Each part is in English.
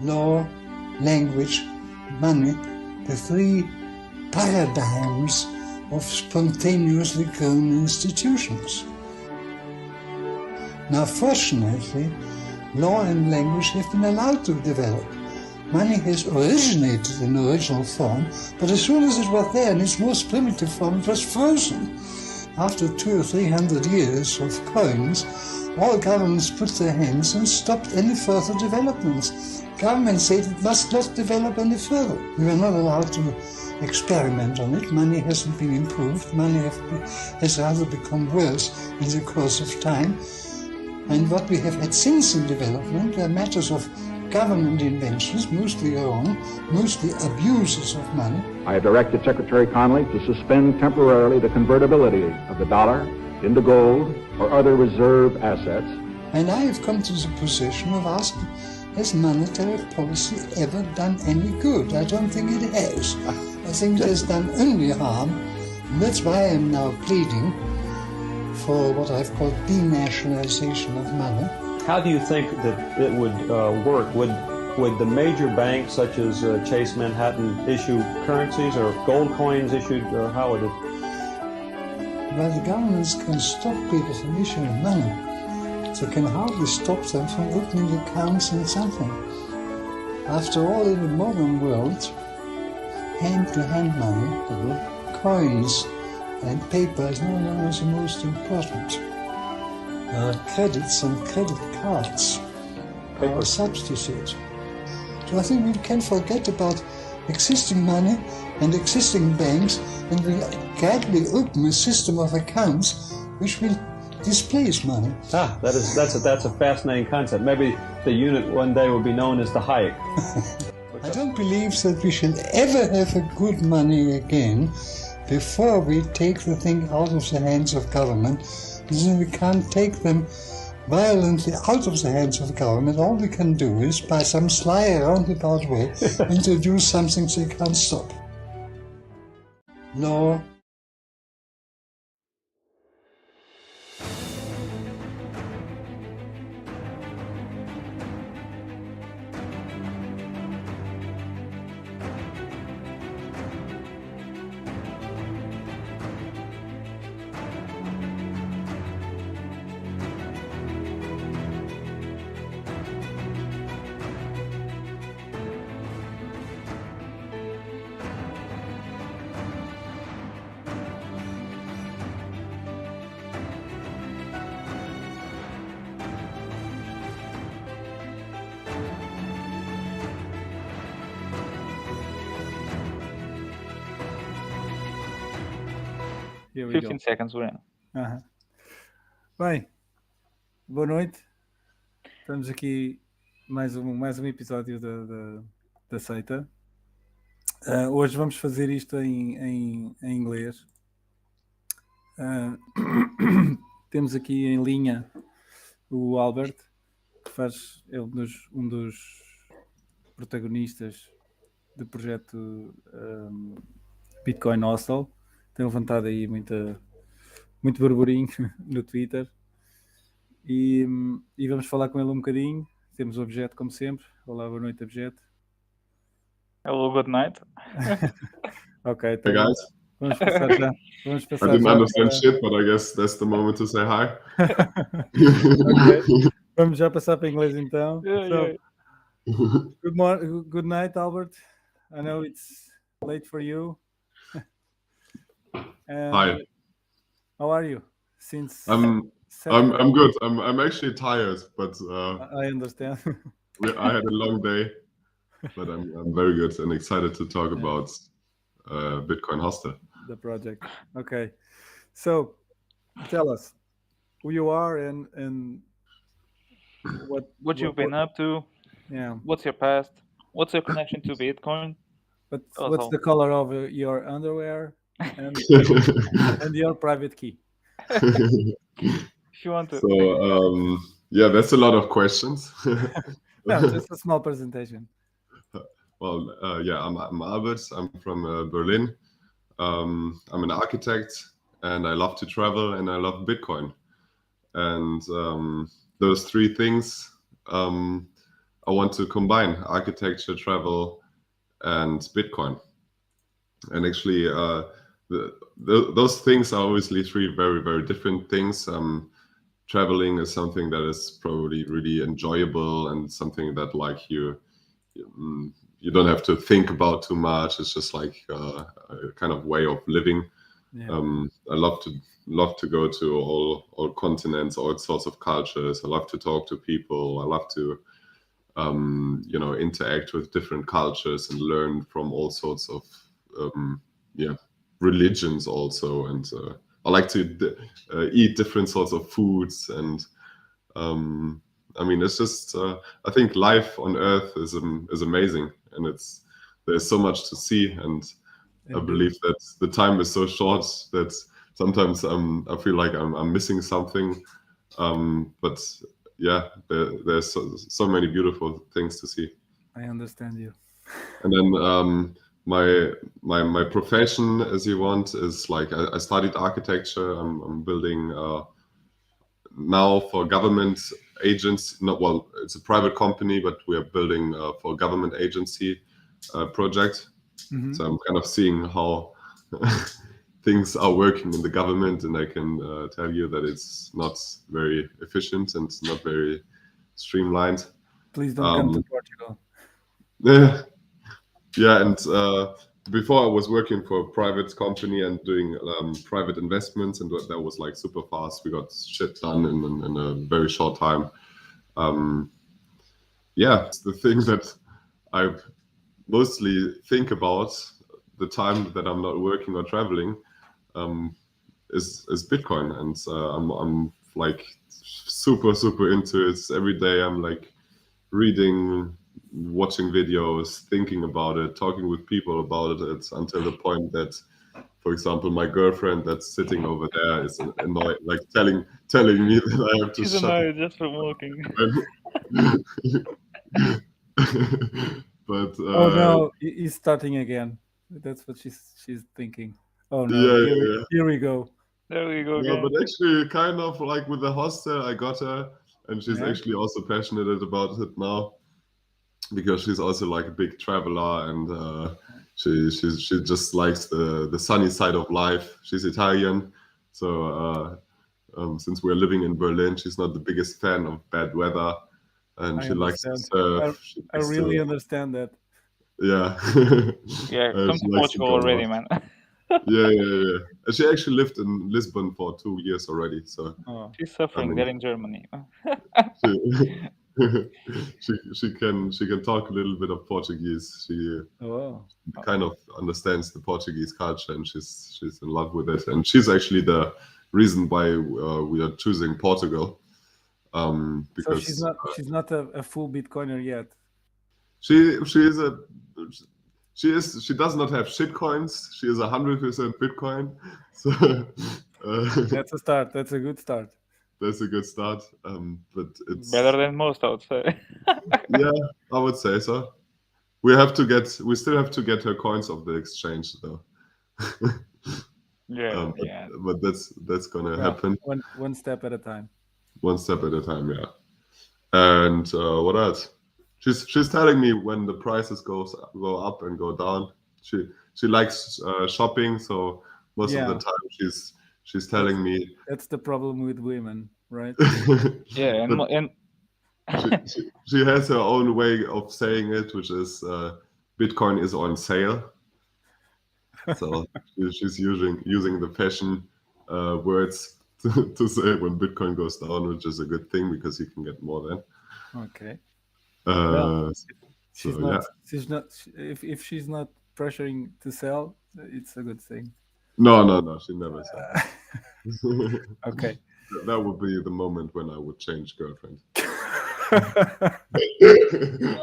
law, language, money, the three paradigms of spontaneously grown institutions. Now, fortunately, law and language have been allowed to develop. Money has originated in original form, but as soon as it was there in its most primitive form, it was frozen. After 200 or 300 years of coins, all governments put their hands and stopped any further developments. Government said it must not develop any further. We were not allowed to experiment on it. Money hasn't been improved. Money has rather become worse in the course of time. And what we have had since in development are matters of government inventions, mostly wrong, mostly abuses of money. I have directed Secretary Connolly to suspend temporarily the convertibility of the dollar into gold or other reserve assets. And I have come to the position of asking, has monetary policy ever done any good? I don't think it has. I think it has done only harm. And that's why I am now pleading for what I've called denationalization of money. How do you think that it would work? Would the major banks such as Chase Manhattan issue currencies or gold coins issued? How would it? Well, the governments can stop people from issuing money. They can hardly stop them from opening accounts in something. After all, in the modern world, hand-to-hand money, coins and paper is no longer the most important. Credits and credit cards are a substitute. So I think we can forget about existing money and existing banks, and we'll gradually open a system of accounts which will displace money. That's a fascinating concept. Maybe the unit one day will be known as the Hayek. I don't believe that we shall ever have a good money again before we take the thing out of the hands of government. We can't take them violently out of the hands of government. All we can do is, by some sly roundabout way, introduce something they can't stop. Law. Here we 15 go. seconds, we're in. Bem, boa noite. Estamos aqui mais um episódio da Seita. Hoje vamos fazer isto em inglês. Temos aqui em linha o Albert, que faz um dos protagonistas do projeto Bitcoin Hostel. Tem levantado aí muito burburinho no Twitter e vamos falar com ele um bocadinho. Temos o objeto como sempre. Olá, boa noite, objeto. Hello, good night. Ok, Hey guys. Vamos passar já. I didn't understand shit, but I guess that's the moment to say hi. Okay. Vamos já passar para inglês então. Yeah. Good night, Albert. I know it's late for you. Hi. How are you? I'm good. I'm actually tired, but I understand. I had a long day, but I'm very good and excited to talk about Bitcoin Hostel. The project. Okay. So tell us who you are and what you've been up to. Yeah. What's your past? What's your connection to Bitcoin? What's the color of your underwear and your private key? If you want to. So yeah, that's a lot of questions. No, just a small presentation. Well, yeah, I'm Albert. I'm from Berlin. I'm an architect, and I love to travel, and I love Bitcoin. And those three things I want to combine architecture, travel, and Bitcoin. And actually, those things are obviously three very, very different things. Traveling is something that is probably really enjoyable and something that like you don't have to think about too much. It's just like a kind of way of living. Yeah. I love to go to all continents, all sorts of cultures. I love to talk to people. I love to interact with different cultures and learn from all sorts of religions also. And I like to eat different sorts of foods. And I mean, it's just I think life on Earth is amazing, and there's so much to see. And I believe that the time is so short that sometimes I feel like I'm missing something. But yeah, there's so many beautiful things to see. I understand you. And then my profession, as you want, is like I studied architecture. I'm building now for government agents. It's a private company, but we are building for a government agency project. Mhm. So I'm kind of seeing how things are working in the government, and I can tell you that it's not very efficient and not very streamlined. Please don't come to Portugal. Yeah, and before I was working for a private company and doing private investments, and that was like super fast. We got shit done in a very short time. It's the thing that I mostly think about the time that I'm not working or traveling is Bitcoin, and I'm like super into it. Every day I'm like reading, watching videos, thinking about it, talking with people about it, until the point that, for example, my girlfriend that's sitting over there is annoyed, like telling me that I have to She's shut annoyed just from walking. But Oh no, he's starting again. That's what she's thinking. Oh no, yeah. here we go. There we go No, again. but actually, kind of like with the hostel, I got her, and she's actually also passionate about it now, because she's also like a big traveler, and she just likes the sunny side of life. She's Italian, so since we're living in Berlin, she's not the biggest fan of bad weather, and she likes to surf. I really understand that. Yeah. Yeah, come she to likes Portugal go already, out. man. Yeah. And she actually lived in Lisbon for 2 years already, so She's suffering mean- there in Germany. she can talk a little bit of Portuguese. She kind of understands the Portuguese culture, and she's in love with it. And she's actually the reason why we are choosing Portugal. Because so she's not a full Bitcoiner yet. she does not have shit coins. She is 100% Bitcoin. So That's a start. That's a good start. That's a good start. But it's Better than most, I would say. Yeah, I would say so. We still have to get her coins off the exchange though. Yeah. But that's gonna happen One step at a time. one step at a time, yeah. And what else? She's telling me when the prices go up and go down. She likes shopping, so most of the time she's telling me. That's the problem with women, right? Yeah, and she has her own way of saying it, which is Bitcoin is on sale. So she's using the fashion words to say when Bitcoin goes down, which is a good thing because you can get more then. Okay. She's not. If she's not pressuring to sell, it's a good thing. No, she never said. Okay. That would be the moment when I would change girlfriend.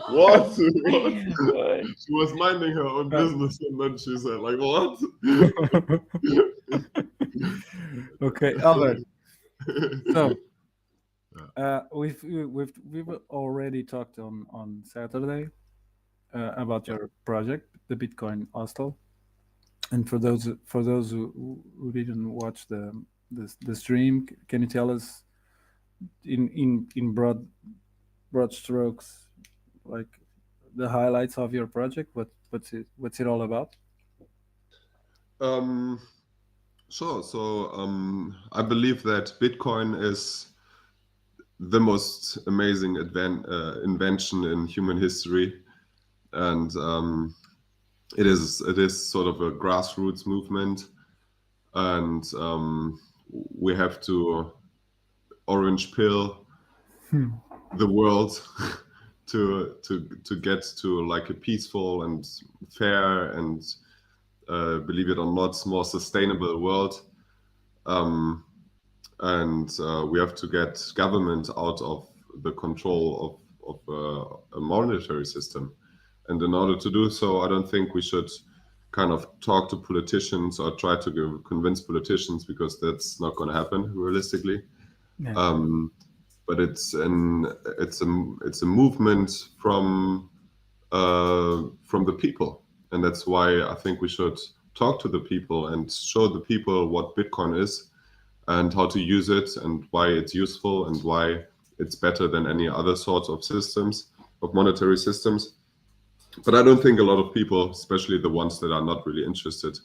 What? She was minding her own business, and then she said, like, what? Okay, Albert. So we've already talked on Saturday about your project, the Bitcoin Hostel. And for those who didn't watch the stream, can you tell us in broad strokes like the highlights of your project? What's it all about? Sure. So I believe that Bitcoin is the most amazing invention in human history, and it is sort of a grassroots movement, and we have to orange pill the world to get to like a peaceful and fair and believe it or not, more sustainable world. And we have to get government out of the control of a monetary system. And in order to do so, I don't think we should kind of talk to politicians or try to convince politicians, because that's not going to happen realistically. Yeah. But it's a movement from the people, and that's why I think we should talk to the people and show the people what Bitcoin is and how to use it and why it's useful and why it's better than any other sorts of systems, of monetary systems. But I don't think a lot of people, especially the ones that are not really interested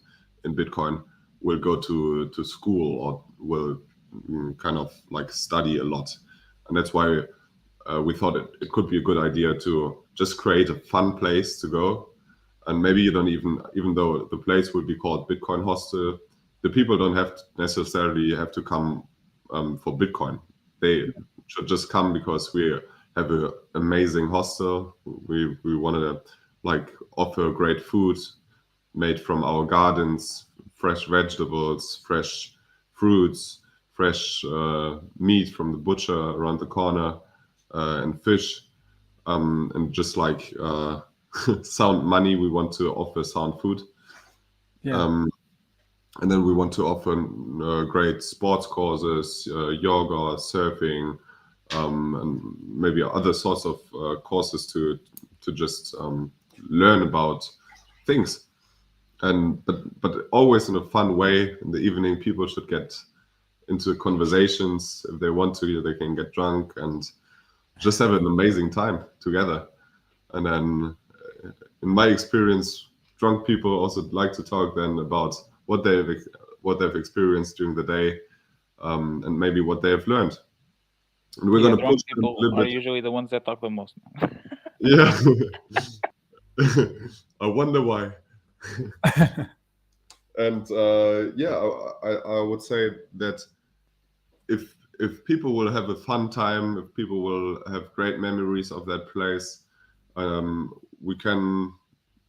in Bitcoin, will go to school or will kind of like study a lot. And that's why we thought it could be a good idea to just create a fun place to go. And maybe you don't even though the place will be called Bitcoin Hostel, the people don't necessarily have to come for Bitcoin. They should just come because we have an amazing hostel. We want to like offer great food made from our gardens, fresh vegetables, fresh fruits, fresh meat from the butcher around the corner, and fish, and just like sound money. We want to offer sound food. Yeah. And then we want to offer great sports courses, yoga, surfing, and maybe other sorts of courses to just learn about things. And but always in a fun way. In the evening, people should get into conversations. If they want to, they can get drunk and just have an amazing time together. And then, in my experience, drunk people also like to talk then about what they've experienced during the day, and maybe what they have learned. And we're going to drunk push them a people little are bit. usually the ones that talk the most. Yeah. I wonder why. And yeah, I would say that if people will have a fun time, if people will have great memories of that place, we can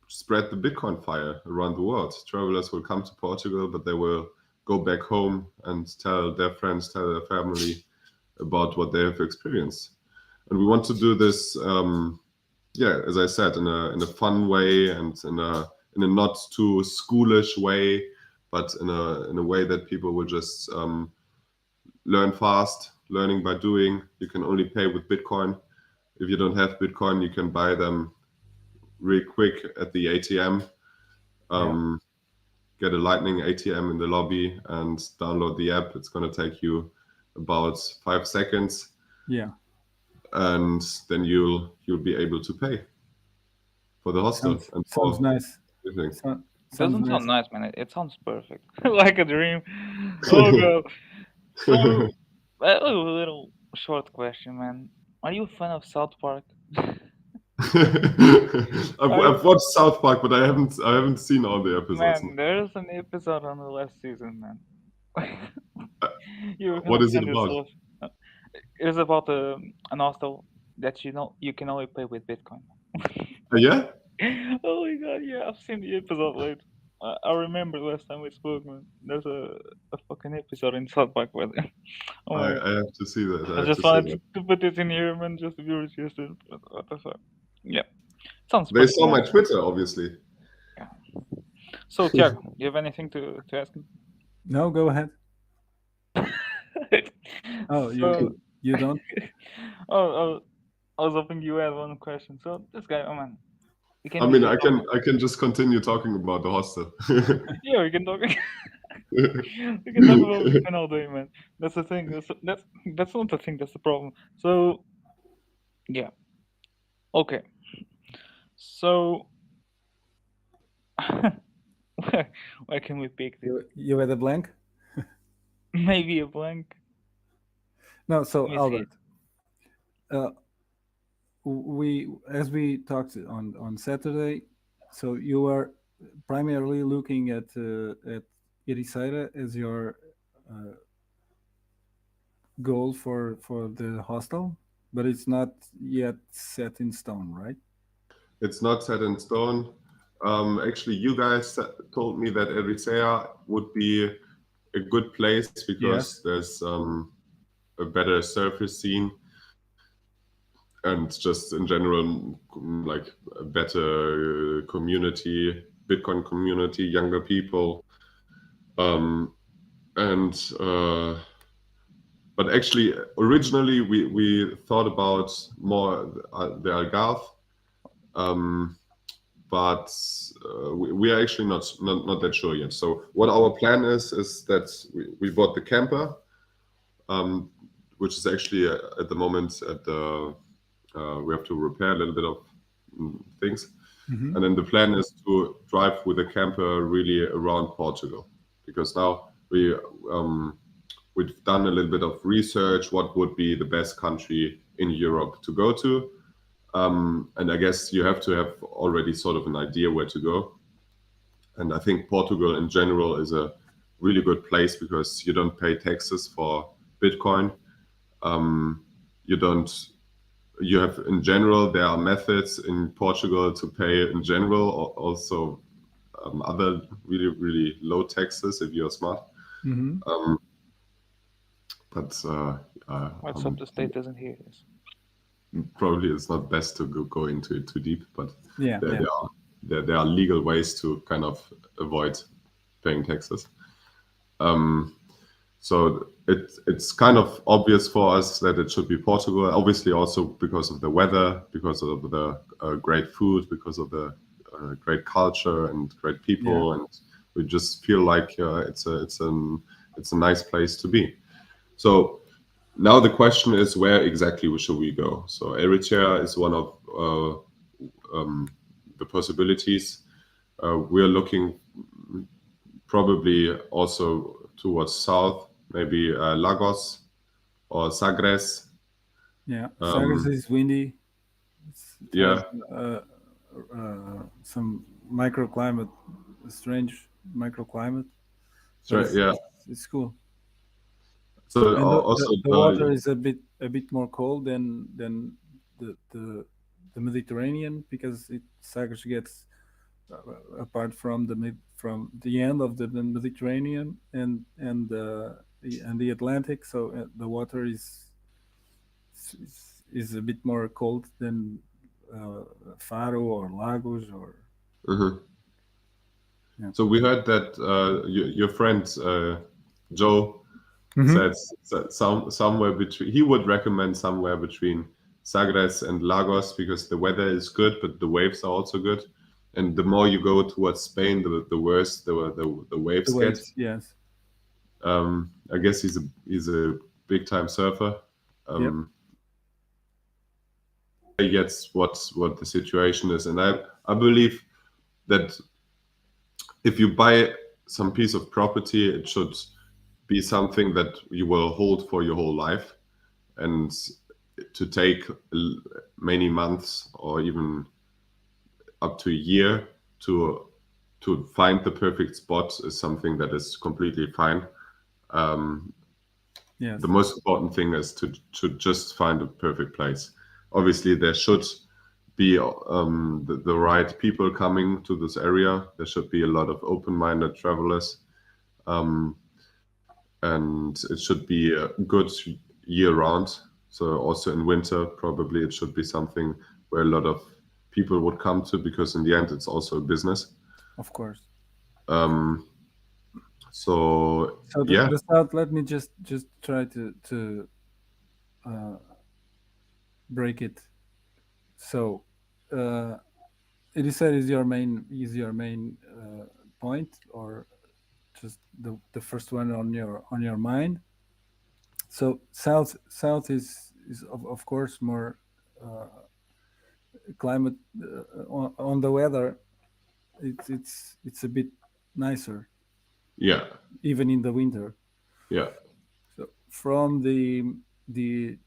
spread the Bitcoin fire around the world. Travelers will come to Portugal, but they will go back home and tell their friends, tell their family about what they have experienced. And we want to do this, yeah, as I said, in a fun way and in a not too schoolish way, but in a way that people will just learn fast, learning by doing. You can only pay with Bitcoin. If you don't have Bitcoin, you can buy them really quick at the ATM. Get a Lightning ATM in the lobby and download the app. It's going to take you about 5 seconds. Yeah. And then you'll be able to pay for the hostel. Sounds nice. Doesn't sound nice, man. It sounds perfect. Like a dream. Oh god. So a little short question, man. Are you a fan of South Park? I've watched South Park, but I haven't seen all the episodes. Man, there's an episode on the last season, man. What is it about? It's about an hostel that you can only pay with Bitcoin. Yeah? Oh my god, yeah, I've seen the episode later. I remember last time we spoke, man. There's a fucking episode in South Park with it. Oh I have to see that. I just wanted to put it in here, man, just to be registered. What the fuck? Yeah. Sounds They saw my Twitter, obviously. Yeah. So, Tiago, you have anything to ask me? No, go ahead. Oh, you don't? Oh, I was hoping you had one question. So this guy, oh man. I mean, I can just continue talking about the hostel. Yeah, we can talk. We can talk about Bitcoin all day, man. That's the thing. That's not the thing. That's the problem. So, yeah. Okay. So, where can we pick this? You had a blank? Maybe a blank. No. So Let me see Albert, it. as we talked on Saturday, so you are primarily looking at A Seita as your goal for the hostel, but it's not yet set in stone, right? It's not set in stone. Actually, you guys told me that Eritrea would be a good place because there's a better surface scene and just in general, like a better community, Bitcoin community, younger people. But actually, originally we thought about more the Algarve, but we are actually not that sure yet. So what our plan is that we bought the camper, which is actually at the moment at the we have to repair a little bit of things. Mm-hmm. And then the plan is to drive with the camper really around Portugal, because now we've done a little bit of research. What would be the best country in Europe to go to? And I guess you have to have already sort of an idea where to go. And I think Portugal in general is a really good place because you don't pay taxes for Bitcoin. You have, in general, there are methods in Portugal to pay in general, also other really, really low taxes if you're smart. Mm-hmm. What's up? The state doesn't hear this. Probably it's not best to go into it too deep, but Yeah, there are legal ways to kind of avoid paying taxes. So it's kind of obvious for us that it should be Portugal, obviously also because of the weather, because of the great food, because of the great culture and great people, and we just feel like it's a nice place to be. So now the question is, where exactly should we go? So Eritrea is one of the possibilities. We are looking probably also towards south, maybe Lagos or Sagres. Yeah, Sagres is windy. Some microclimate, a strange microclimate. It's cool. So and also the water is a bit more cold than the Mediterranean, because Sagres gets apart from the end of the Mediterranean and the Atlantic, so the water is a bit more cold than Faro or Lagos or. Mm-hmm. Yeah. So we heard that your friend Joe said somewhere between. He would recommend somewhere between Sagres and Lagos because the weather is good, but the waves are also good. And the more you go towards Spain, the worse the waves get. Yes. I guess he's a big time surfer. He gets what the situation is, and I believe that if you buy some piece of property, it should be something that you will hold for your whole life, and to take many months or even up to a year to find the perfect spot is something that is completely fine. The most important thing is to just find a perfect place. Obviously, there should be the right people coming to this area. There should be a lot of open-minded travelers, and it should be good year-round. So also in winter, probably it should be something where a lot of people would come to, because in the end, it's also a business. Of course. So the south. Let me just try to break it. So, it is your main point, or just the first one on your mind. So south is of course more climate on the weather, it's a bit nicer, Yeah. even in the winter. Yeah. So from the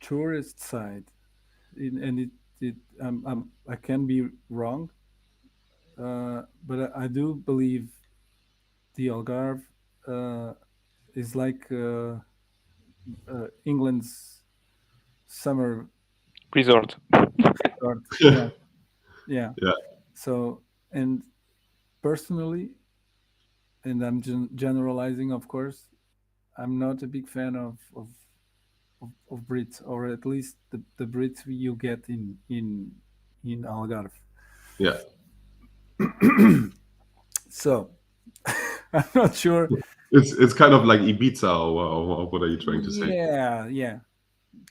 tourist side, and I can be wrong, but I do believe the Algarve is like England's summer Resort. resort. Yeah, yeah. Yeah. So, and personally, and I'm generalizing, of course, I'm not a big fan of Brits, or at least the Brits you get in Algarve. Yeah. So I'm not sure. It's kind of like Ibiza, or what are you trying to say? Yeah,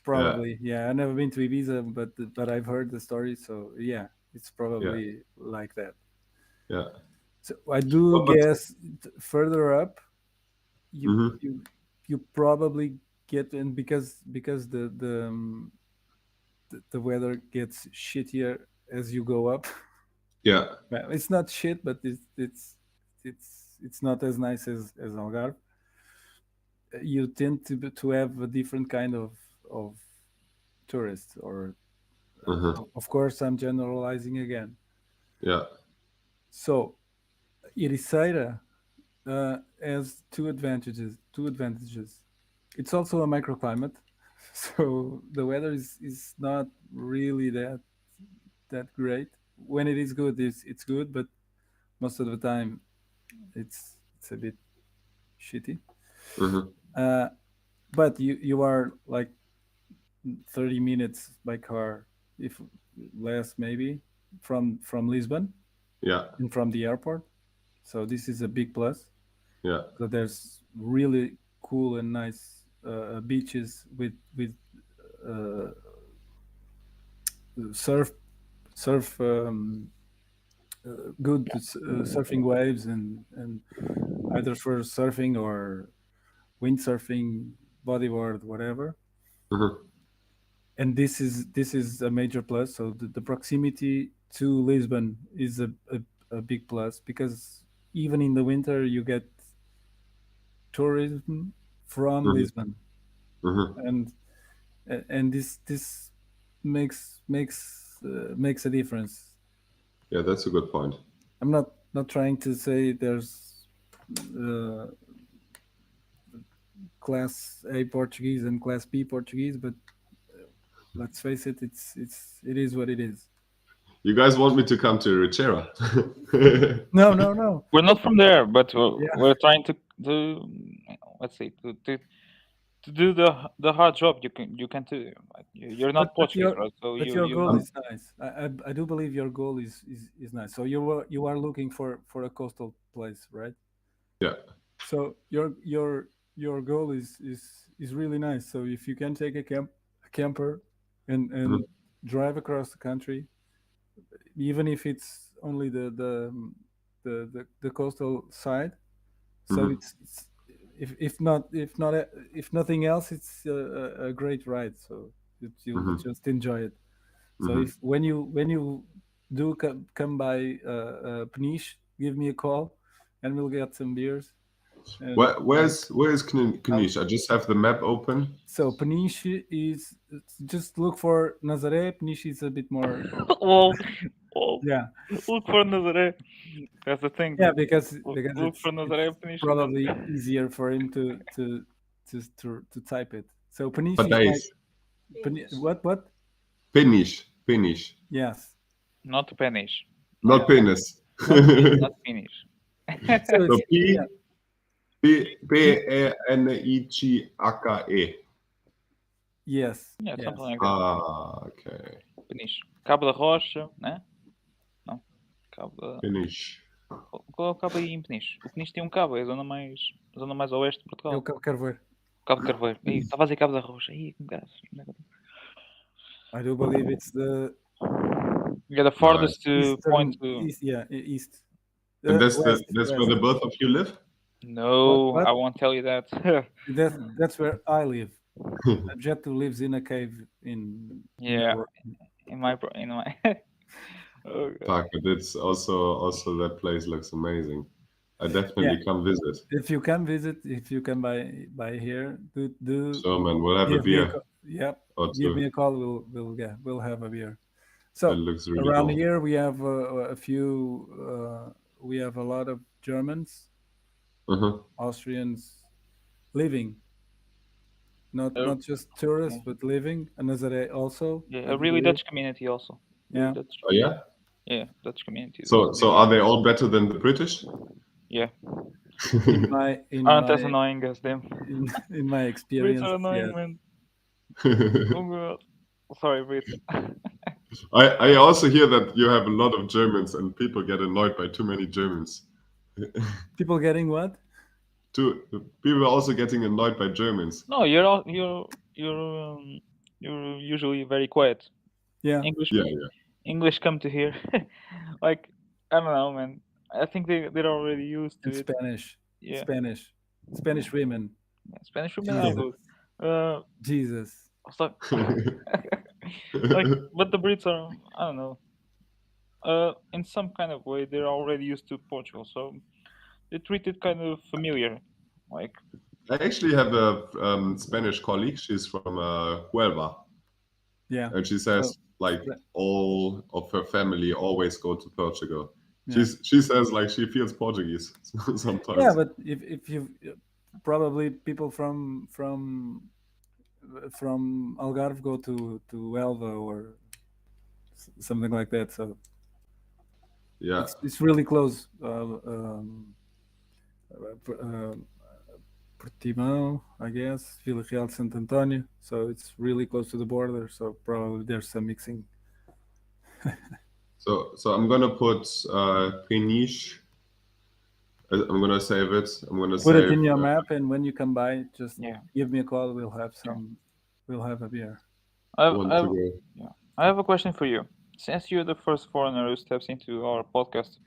probably. Yeah, I've never been to Ibiza, but I've heard the story. So yeah, it's probably like that. Yeah. So I do But guess further up, you Mhm. you probably get in, because the weather gets shittier as you go up. Yeah. Well, it's not shit, but it's not as nice as Algarve. You tend to have a different kind of tourists, or Uh-huh. of course I'm generalizing again. Yeah. So Ericeira has two advantages. It's also a microclimate, so the weather is not really that great. When it is good, it's good, but most of the time it's a bit shitty. Uh-huh. But you are like 30 minutes by car, if less maybe, from Lisbon Yeah. and from the airport. So this is a big plus. Yeah. So there's really cool and nice beaches with uh, surf surf good surfing waves, and either for surfing or windsurfing, bodyboard, whatever. Uh-huh. And this is a major plus. So the proximity to Lisbon is a big plus, because even in the winter you get tourism from Uh-huh. Lisbon, Uh-huh. and this makes a difference. Yeah, that's a good point. I'm not trying to say there's uh, class A Portuguese and class B Portuguese, but let's face it, it is what it is. You guys want me to come to Richera? No. We're not from there, but Yeah. we're trying to let's say to do the hard job. You can do. Like, you're not But Portuguese, right? So your goal you is nice. I do believe your goal is nice. So you are looking for a coastal place, right? Yeah. So your goal is really nice. So if you can take a camper and drive across the country, even if it's only the coastal side, so Mhm. it's if nothing else, it's a great ride. So you'll just enjoy it. So Mhm. if when you do come by Peniche, give me a call, and we'll get some beers. And Where's Knish? I just have the map open. so Peniche is, just look for Nazaré. Peniche is a bit more, well, well, yeah, look for Nazaré. That's the thing. yeah, because Look it's for Nazaré Peniche. probably easier for him to type it. So Peniche is like Padais. what? Peniche. Yes. Not Peniche. Not penis. Not Peniche. So So it's, yeah. Penichake. Yes. Yeah, Yes. something like that. Ah, okay. Peniche. Cabo da Rocha, né? Não. Cabo da... Peniche. Qual é o cabo aí em Peniche? O Peniche tem um cabo, é a zona mais a oeste de Eu Portugal. quero ver. Cabo de Carvoeiro. Aí, estava a dizer Cabo da Rocha. Aí, que gajo. I do believe it's the Yeah, the farthest eastern, point to... east. Yeah, east. And that's West, that's where west. the both of you live? No, What? I won't tell you that. That's where I live. Jetto lives in a cave in Yeah. in my. Oh, God. Park, but it's also that place looks amazing. I definitely come visit. If you can visit, if you can buy here, do So man, we'll have a give me a beer yep. or Give me two. a call. We'll have a beer. It So looks really around cool. here we have a few. We have a lot of Germans, Uh-huh. Austrians living, not Uh, just tourists, yeah. but living. And Nazaré also. Yeah, I a really believe. Dutch community also. Really Yeah. Dutch. Oh yeah. Yeah, Dutch community. So are they all better than the British? Yeah, In my aren't as annoying as them. in my Brits experience, are annoying, yes. man. Oh God. Sorry, Brits. I also hear that you have a lot of Germans and people get annoyed by too many Germans. People getting what? People are also getting annoyed by Germans. No, you're usually very quiet. Yeah. Yeah. English come to here. Like, I don't know, man. I think they're already used to And it. Spanish. Yeah. Spanish women. Yeah, Spanish women are good. Jesus. So, like, but the Brits are, I don't know. In some kind of way, they're already used to Portugal, so they treat it kind of familiar. Like, I actually have a Spanish colleague. She's from Huelva, Yeah. and she says So, like all of her family always go to Portugal. Yeah. She says like she feels Portuguese sometimes. Yeah, but if you probably people from Algarve go to Elva or something like that. So Yeah. it's really close. Portimão, I guess, Vila Real de Santo António. So it's really close to the border. So probably there's some mixing. So I'm gonna put Peniche. I'm gonna save it. I'm gonna Put save it in your map, and when you come by, just Yeah. give me a call. We'll have We'll have a beer. I have a question for you. Since you're the first foreigner who steps into our podcast,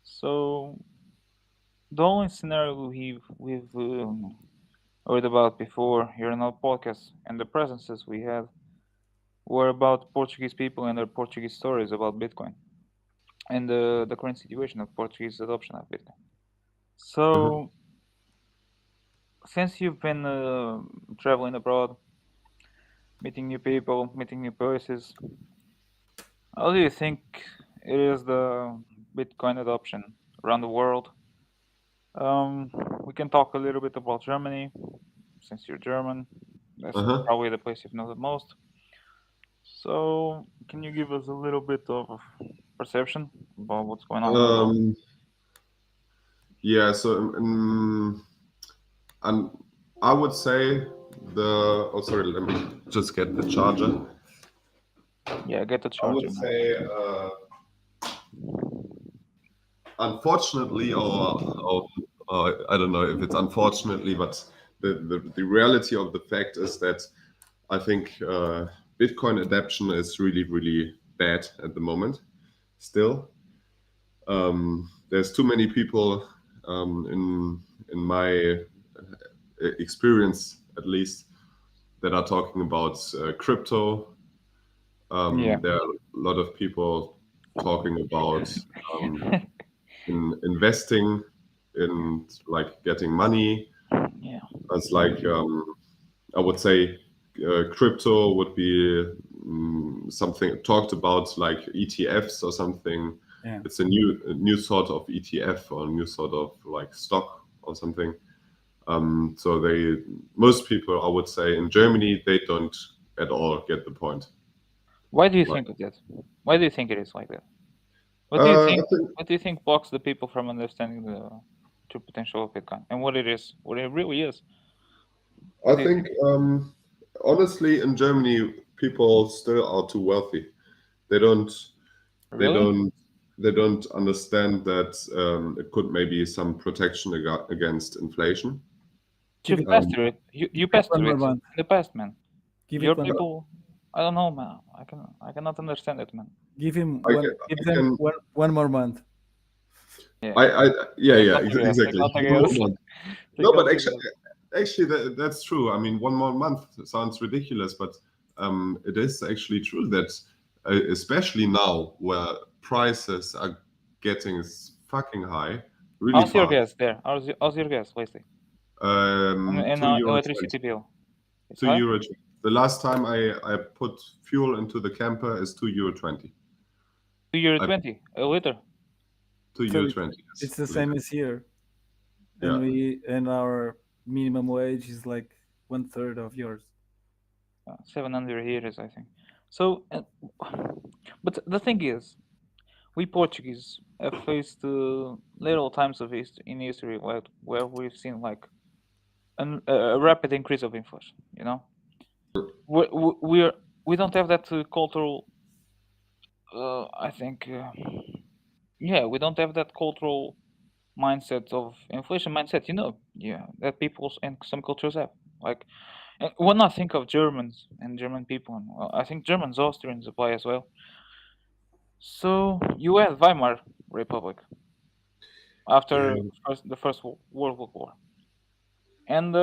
so the only scenario we've heard about before here in our podcast and the presences we had were about Portuguese people and their Portuguese stories about Bitcoin and the current situation of Portuguese adoption of Bitcoin. So, since you've been traveling abroad, meeting new people, meeting new places, how do you think it is the Bitcoin adoption around the world? We can talk a little bit about Germany, since you're German. That's probably the place you know the most. So, can you give us a little bit of perception about what's going on in the world? Yeah, so and I would say sorry, let me just get the charger. Yeah, get the charger. I would say unfortunately, or I don't know if it's unfortunately, but the reality of the fact is that I think Bitcoin adoption is really, really bad at the moment. Still, there's too many people in my experience, at least, that are talking about crypto. There are a lot of people talking about investing in like getting money. Yeah, it's like I would say crypto would be something talked about like ETFs or something. Yeah. It's a new sort of ETF or a new sort of like stock or something. So most people, I would say, in Germany, they don't at all get the point. Why do you think of that? Why do you think it is like that? What do you think blocks the people from understanding the true potential of Bitcoin and what it is, what it really is? I think honestly, in Germany, people still are too wealthy. They don't understand that it could maybe some protection against inflation. You passed through it. You passed through it in the past, man. Your people, I don't know, man. I cannot understand it, man. Give them one more month. Yeah. Exactly. No, but actually, that's true. I mean, 1 more month sounds ridiculous, but it is actually true that especially now where prices are getting fucking high, really How's your fast. gas there? How's your gas lately? And €2.20. electricity bill? It's €2. high? The last time I put fuel into the camper is €2.20. €2.20 a liter. €2.20. It's the same as here, and our minimum wage is like 1/3 of yours. 700 years, I think. So, but the thing is, we Portuguese have faced little times of in history where we've seen like a rapid increase of inflation. You know, we don't have that cultural. I think, we don't have that cultural mindset of inflation mindset. You know, that people and some cultures have. Like, when I think of Germans and German people, well, I think Germans, Austrians apply as well. So you had Weimar Republic after the First World War, and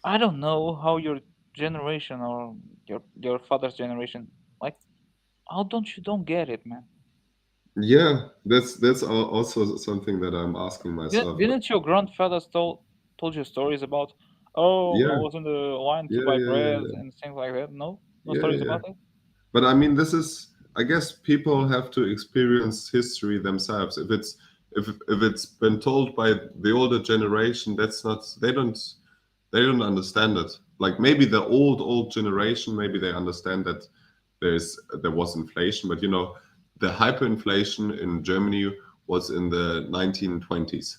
I don't know how your generation or your father's generation, like, how don't get it, man? Yeah, that's also something that I'm asking myself. Didn't your grandfathers told you stories about? Oh, I Yeah, was in the line to yeah, buy yeah, yeah, bread yeah, and things like that. No yeah, stories yeah. about that. But I mean, this is, I guess people have to experience history themselves. If it's been told by the older generation, that's not, they don't understand it. Like maybe the old generation, maybe they understand that there was inflation, but the hyperinflation in Germany was in the 1920s.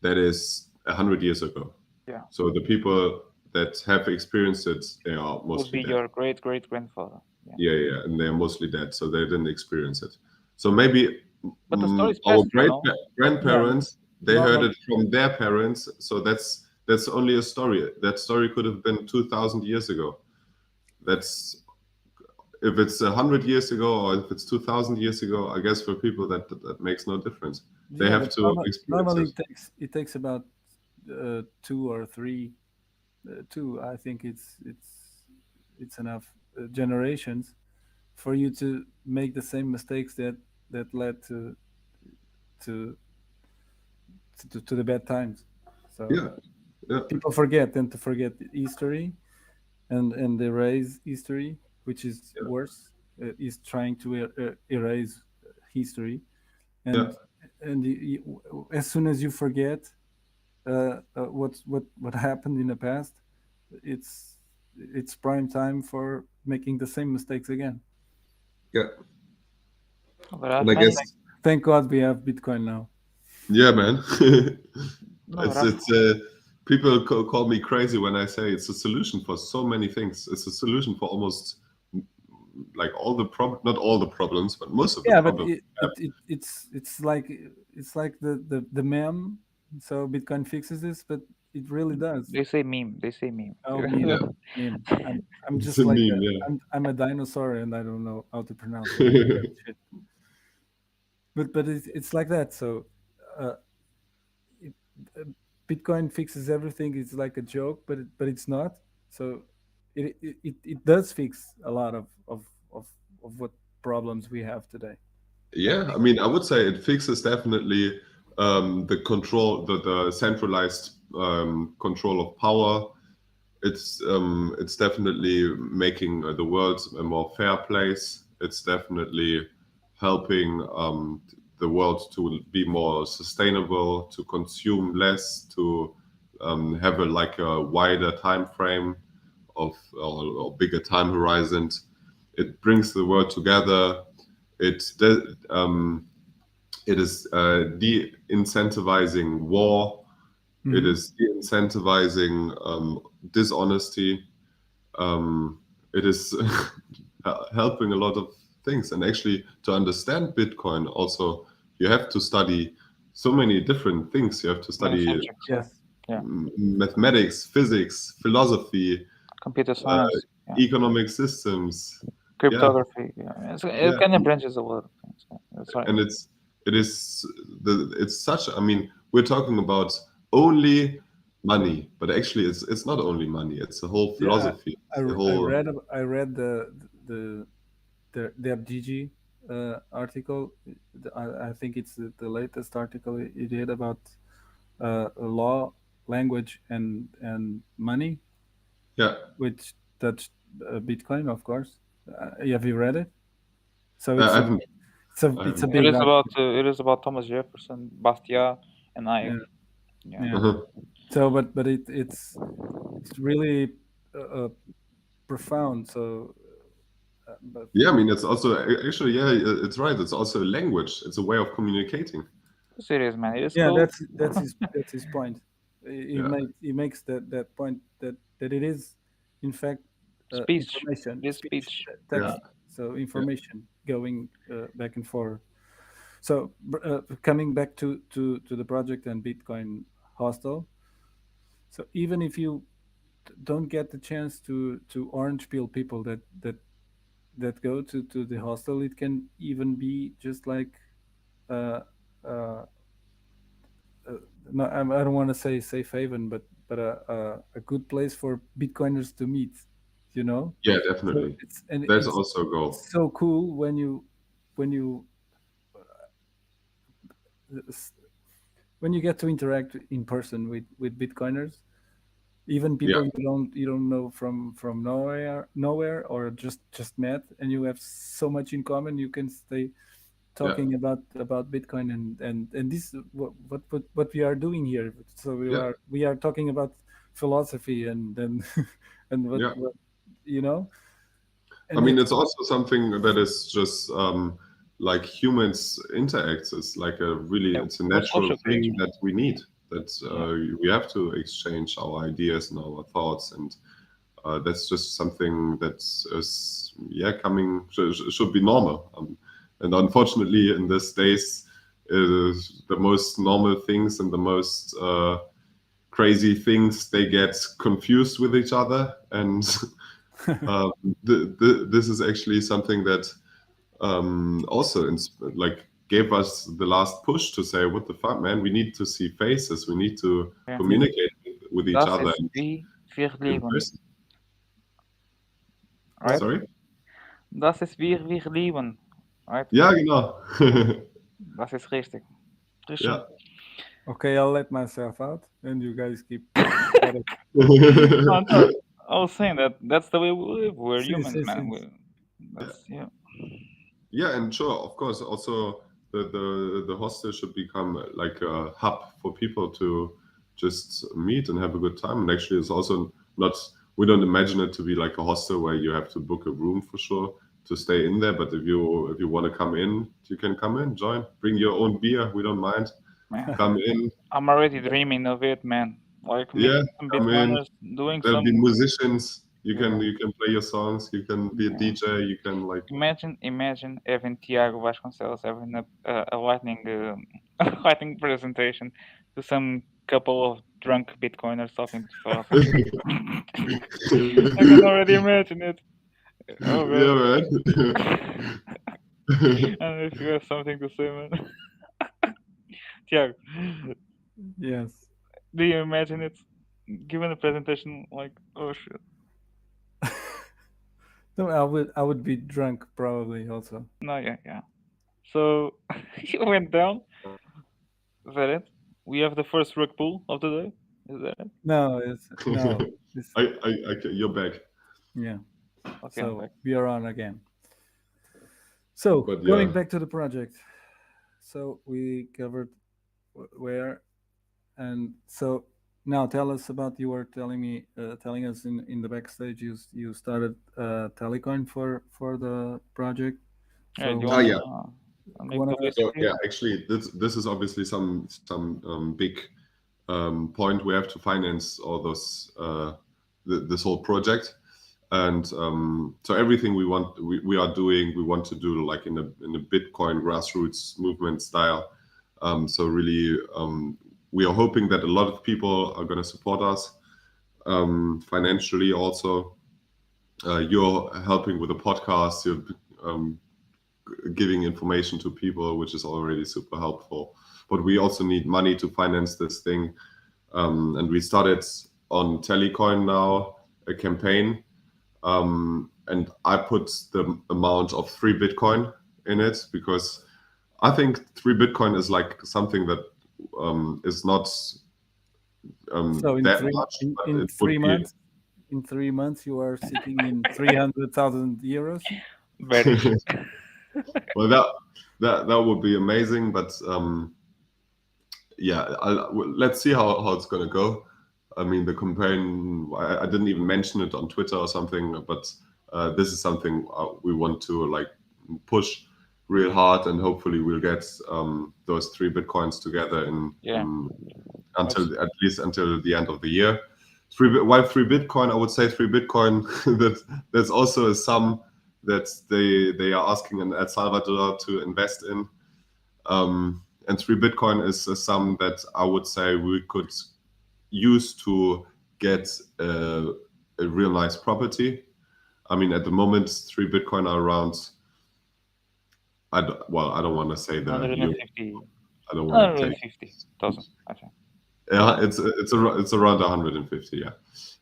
That is 100 years ago. Yeah, So the people that have experienced it, they are would mostly be dead. your great grandfather. Yeah, and they're mostly dead, so they didn't experience it. So maybe But the story's our passed, you know. grandparents, they No, heard no. it from their parents. So that's only a story. That story could have been 2,000 years ago. That's, if it's 100 years ago or if it's 2,000 years ago. I guess for people that makes no difference. They Yeah, have but to experience normally it. it takes about 2 or 3, 2. I think it's enough generations for you to make the same mistakes that led to to the bad times. So Yeah, people tend to forget history and erase history, which is worse. Is trying to erase history, yeah. and as soon as you forget what happened in the past, it's prime time for making the same mistakes again. Yeah. But I And I find guess, Thank God we have Bitcoin now. yeah, man. no, but It's people call me crazy when I say it's a solution for so many things. It's a solution for almost like all the not all the problems, but most of the Yeah, but problems. it's like the meme. So Bitcoin fixes this, but it really does. they say meme. They say meme. Oh, Yeah, meme. I'm it's just a like meme. Yeah. I'm a dinosaur and I don't know how to pronounce that shit. But it's like that. So uh, it, uh, Bitcoin fixes everything. It's like a joke, but it's not. So it does fix a lot of what problems we have today. Yeah, I mean, I would say it fixes definitely the control, the centralized control of power. It's definitely making the world a more fair place. It's definitely helping the world to be more sustainable, to consume less, to have like a wider time frame of or bigger time horizons. It brings the world together. It is de-incentivizing war. It is de-incentivizing dishonesty. It is helping a lot of things. And actually, to understand Bitcoin, also you have to study so many different things. You have to Many study subjects. Yes. Yeah. mathematics, physics, philosophy, Computer science. economic systems. Cryptography. Yeah. It Yeah, kind of branches a lot of things. Yeah. That's right. and it's such. I mean, we're talking about only money, but actually, it's not only money. It's a whole Yeah, philosophy. It's a whole I read the their GG article. I think it's the latest article he did about law, language, and money, Yeah. which touched Bitcoin, of course. Have you read it? So I it's haven't. it's a It big is article. it is about Thomas Jefferson, Bastiat, and Hayek. Yeah. Uh-huh. So, but it's really profound. So, but Yeah, I mean, it's also actually, yeah, it's right. It's also a language. It's a way of communicating. Serious, man. It is yeah, cool. that's his point. Yeah. He makes that point that it is, in fact, Speech. information, This speech. text. Yeah. So information going back and forth. So coming back to the project and Bitcoin Hostel. So even if you don't get the chance to orange peel people that go to the hostel, it can even be just like uh, uh, no, I don't want to say safe haven, but a good place for Bitcoiners to meet, you know. Yeah, So definitely. and That's it's also a goal. so cool when you when you when you get to interact in person with Bitcoiners, even people you don't know from nowhere or just met, and you have so much in common. You can stay talking about Bitcoin and this is what we are doing here. So we are talking about philosophy and and what you know. I And mean, it's also something that is just like humans interact. It's like it's a natural social thing creature. that we need. That we have to exchange our ideas and our thoughts, and that's just something that is coming should be normal. And unfortunately, in these days, the most normal things and the most crazy things, they get confused with each other, and this is actually something that also gave us the last push to say, what the fuck, man, we need to see faces, we need to communicate with each Das other ist wie wir in leben. person. Right? Sorry? Das ist wie wir leben. Right? Ja, genau. Das ist richtig. Ja. Okay, I'll let myself out, and you guys keep. I was saying that's the way we live. We're humans, man. Yeah, and sure, of course, also the hostel should become like a hub for people to just meet and have a good time. And actually, it's also not, we don't imagine it to be like a hostel where you have to book a room for sure to stay in there. But if you want to come in, you can come in, join, bring your own beer. We don't mind. Man. Come in. I'm already dreaming of it, man. Like some Bitcoiners doing There'll some. be musicians. You can play your songs. You can be a DJ. You can like. Imagine having Tiago Vasconcelos having a lightning presentation to some couple of drunk Bitcoiners talking to philosophy. I can already imagine it. Oh man. Yeah, man. I don't know if you have something to say, man. Tiago. Yes. Do you imagine it? Given a presentation like, oh shit. No, I would be drunk probably also. No, yeah. So you went down. Is that it? We have the first rug pull of the day. Is that it? No. You're back. Yeah. Okay, so we are on again. So going back to the project. So we covered where, and so now tell us about, you were telling us in the backstage you started Telecoin for the project. So actually this is obviously some big point. We have to finance all those this whole project, and so everything we want to do like in a Bitcoin grassroots movement style. So really we are hoping that a lot of people are going to support us financially also. You're helping with the podcast, you're giving information to people, which is already super helpful. But we also need money to finance this thing. And we started on Telecoin now, a campaign. and I put the amount of 3 Bitcoin in it because I think 3 Bitcoin is like something that is not So in that three much. But in it would 3 be, months, in 3 months, you are sitting in 300,000 euros. Very. well, that would be amazing. But yeah, let's see how it's gonna go. I mean, the campaign, I didn't even mention it on Twitter or something, but this is something we want to like push real hard, and hopefully we'll get those 3 Bitcoins together until at least until the end of the year. Why 3 Bitcoin? I would say 3 Bitcoin. That's also a sum that they are asking in El Salvador to invest in. And 3 Bitcoin is a sum that I would say we could use to get a real nice property. I mean, at the moment, 3 Bitcoin are around. I don't want to say the euro. 150. I don't want to take. 150,000, I think. Yeah, it's around 150. Yeah,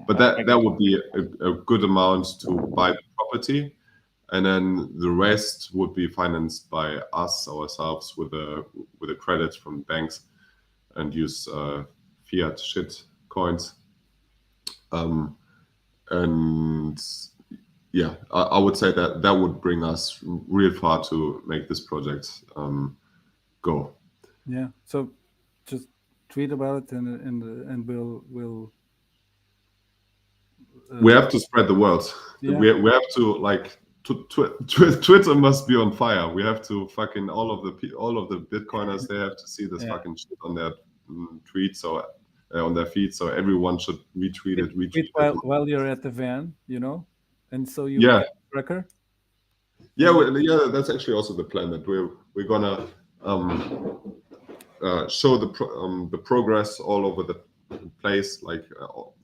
but that would be a good amount to buy the property, and then the rest would be financed by us ourselves with a credit from banks, and use fiat shit coins. And yeah, I would say that would bring us real far to make this project go. Yeah. So just tweet about it, and we'll We have to spread the word. Yeah. We have to like Twitter must be on fire. We have to fucking all of the Bitcoiners, they have to see this fucking shit on their tweets or on their feed. So everyone should retweet it. tweet while you're at the van, and so you Yeah. get a tracker. Yeah, that's actually also the plan, that we're gonna show the progress all over the place, like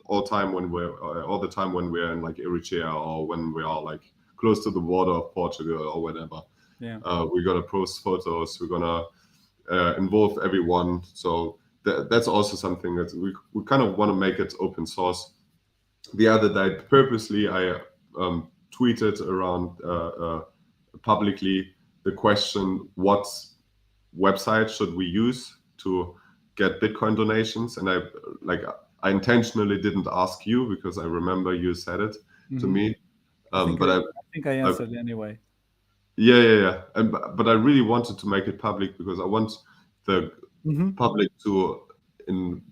all the time when we're in like Eritrea, or when we are like close to the border of Portugal or whatever. Yeah. We're gonna post photos. We're gonna involve everyone. So that's also something that we kind of want to make it open source. The other day, purposely, I tweeted around publicly the question, what website should we use to get Bitcoin donations? And I intentionally didn't ask you, because I remember you said it to me. I think I answered anyway. Yeah. But I really wanted to make it public, because I want the public to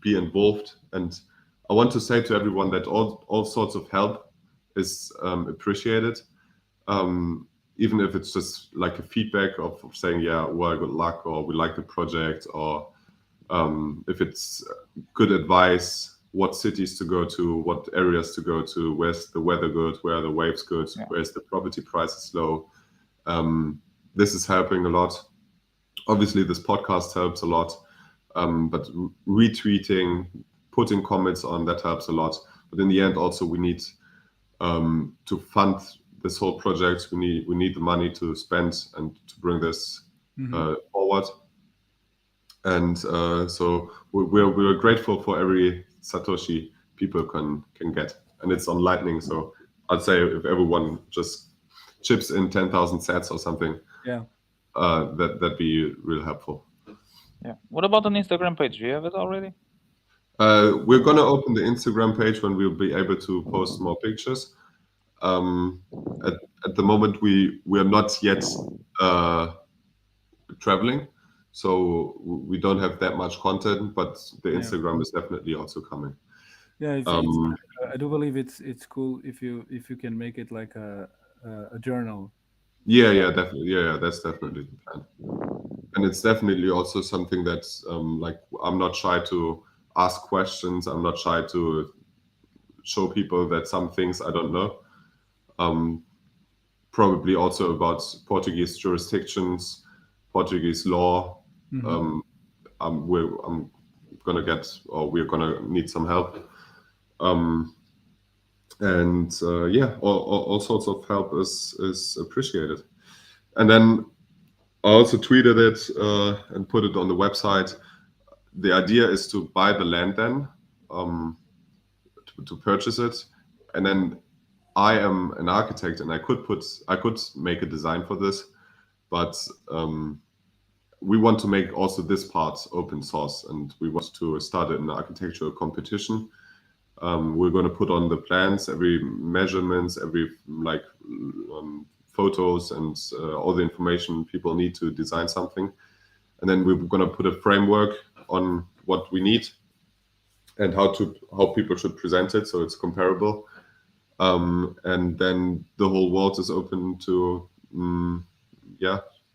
be involved, and I want to say to everyone that all sorts of help is appreciated, even if it's just like a feedback of saying, yeah, well, good luck, or we like the project, or if it's good advice, what cities to go to, what areas to go to, where's the weather good, where are the waves good, where's the property prices low. This is helping a lot. Obviously, this podcast helps a lot, but retweeting, putting comments on, that helps a lot. But in the end, also, we need to fund this whole project. We need the money to spend and to bring this forward. And so we're grateful for every Satoshi people can get, and it's on Lightning. So I'd say if everyone just chips in 10,000 sats or something, that'd be real helpful. Yeah. What about an Instagram page? Do you have it already? We're gonna open the Instagram page when we'll be able to post more pictures. At the moment, we are not yet traveling, so we don't have that much content. But the Instagram is definitely also coming. Yeah, I do believe it's cool if you can make it like a journal. Yeah, definitely. Yeah, that's definitely the plan. And it's definitely also something that's like, I'm not shy to ask questions. I'm not shy to show people that some things I don't know. Probably also about Portuguese jurisdictions, Portuguese law. We're gonna need some help. All sorts of help is appreciated. And then I also tweeted it and put it on the website. The idea is to buy the land then, to purchase it, and then I am an architect and I could make a design for this, but we want to make also this part open source, and we want to start an architectural competition. We're going to put on the plans, every measurements, every photos, and all the information people need to design something. And then we're going to put a framework on what we need and how people should present it, so it's comparable. And then the whole world is open to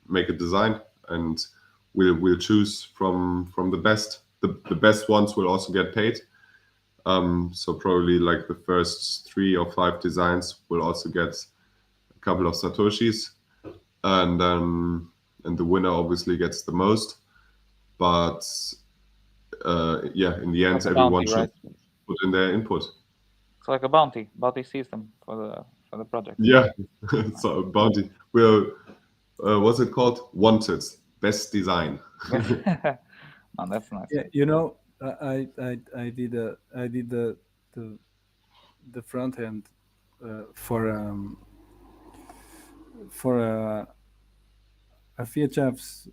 make a design, and we'll choose from the best. The best ones will also get paid. So probably like the first 3 or 5 designs will also get a couple of satoshis, and the winner obviously gets the most. But in the end, Like a everyone bounty, should right? put in their input. It's like a bounty system for the project. Yeah, so bounty. Well, what's it called? Wanted, best design. Oh, that's nice. Yeah, you know, I did the front end for a VHF's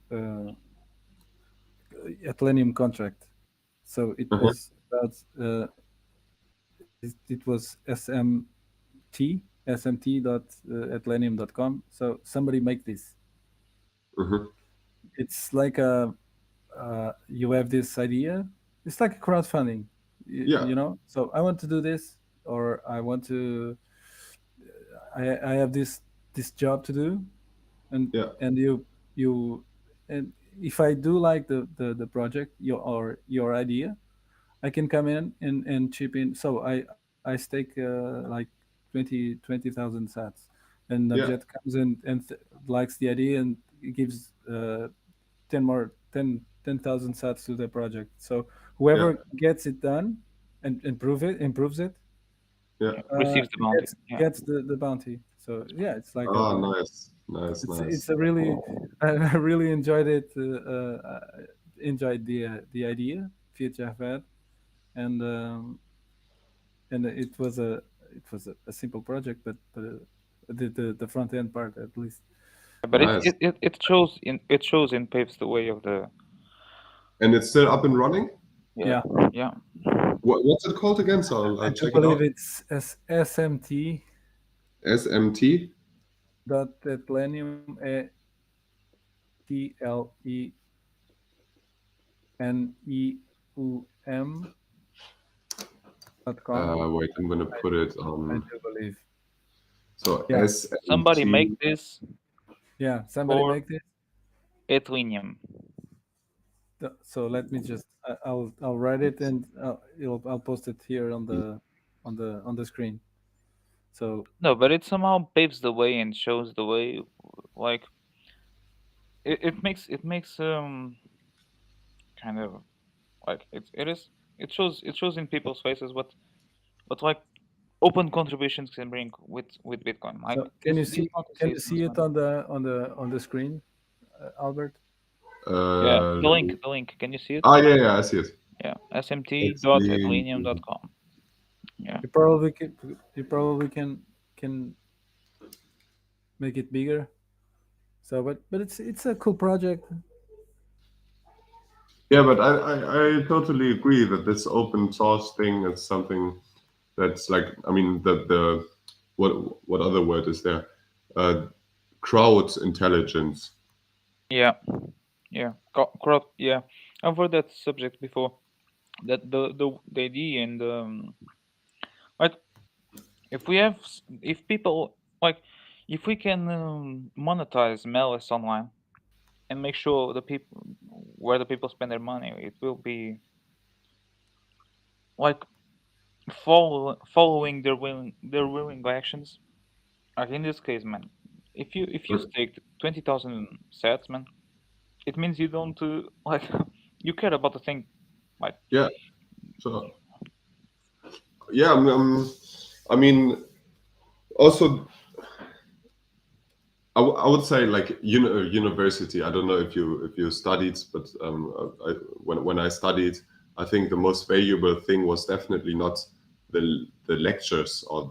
Atlanium contract. So it was about it was smt.atlanium.com. So somebody make this. It's like you have this idea. It's like a crowdfunding, you know. So I want to do this, or I want to. I have this job to do, and you and if I do like the project, your idea, I can come in and chip in. So I stake like 20,000 sats, and Nabjet comes in and likes the idea and gives 10,000 sats to the project. So whoever gets it done and improves it, receives the bounty. Gets the bounty. So it's like nice. It's a really I really enjoyed it. Enjoyed the idea VHF had, and it was a simple project, but the front end part at least. But it shows in paves the way of the. And it's still up and running. Yeah. What's it called again? So I'll check it out. I believe it's SMT. SMT. Atlanium TLENEUM.com. Wait, I'm gonna put it on. I do believe. So somebody make this. Yeah, somebody make this. Atlanium. So let me just. I'll write it and I'll post it here on the screen. So no, but it somehow paves the way and shows the way. Like it makes kind of like it shows in people's faces what like open contributions can bring with Bitcoin. Like, so can you see it on the screen, Albert? The link. Can you see it? Oh yeah, I see it. Yeah, smt.atlanium.com. Yeah. You probably can make it bigger. So, but it's a cool project. Yeah, but I totally agree that this open source thing is something that's like, I mean, the what other word is there? Crowd intelligence. Yeah. Crowd. Yeah, I've heard that subject before. That the idea and like if we can monetize malice online and make sure where the people spend their money, it will be like following their willing actions. Like in this case, man, if you stake 20,000 sats, man, it means you don't like you care about the thing, like So I mean, also I would say like university. I don't know if you studied, but when I studied, I think the most valuable thing was definitely not the lectures or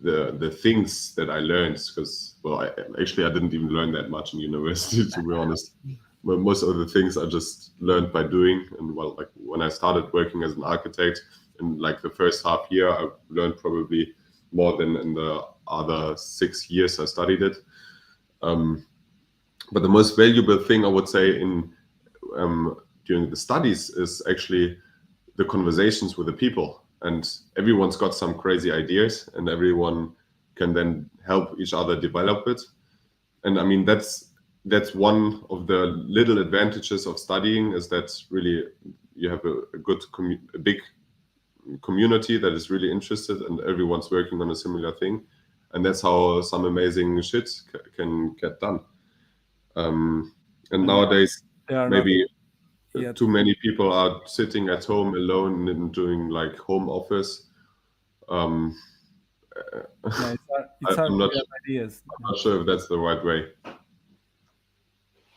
the things that I learned, because I didn't even learn that much in university, to be honest. But most of the things I just learned by doing. And like when I started working as an architect in like the first half year, I learned probably more than in the other 6 years I studied it. But the most valuable thing I would say in during the studies is actually the conversations with the people, and everyone's got some crazy ideas, and everyone can then help each other develop it. And I mean, that's one of the little advantages of studying, is that really you have a big community that is really interested, and everyone's working on a similar thing, and that's how some amazing shit can get done. And nowadays, maybe too many people are sitting at home alone and doing like home office. It's hard I'm to not have ideas. I'm not sure if that's the right way.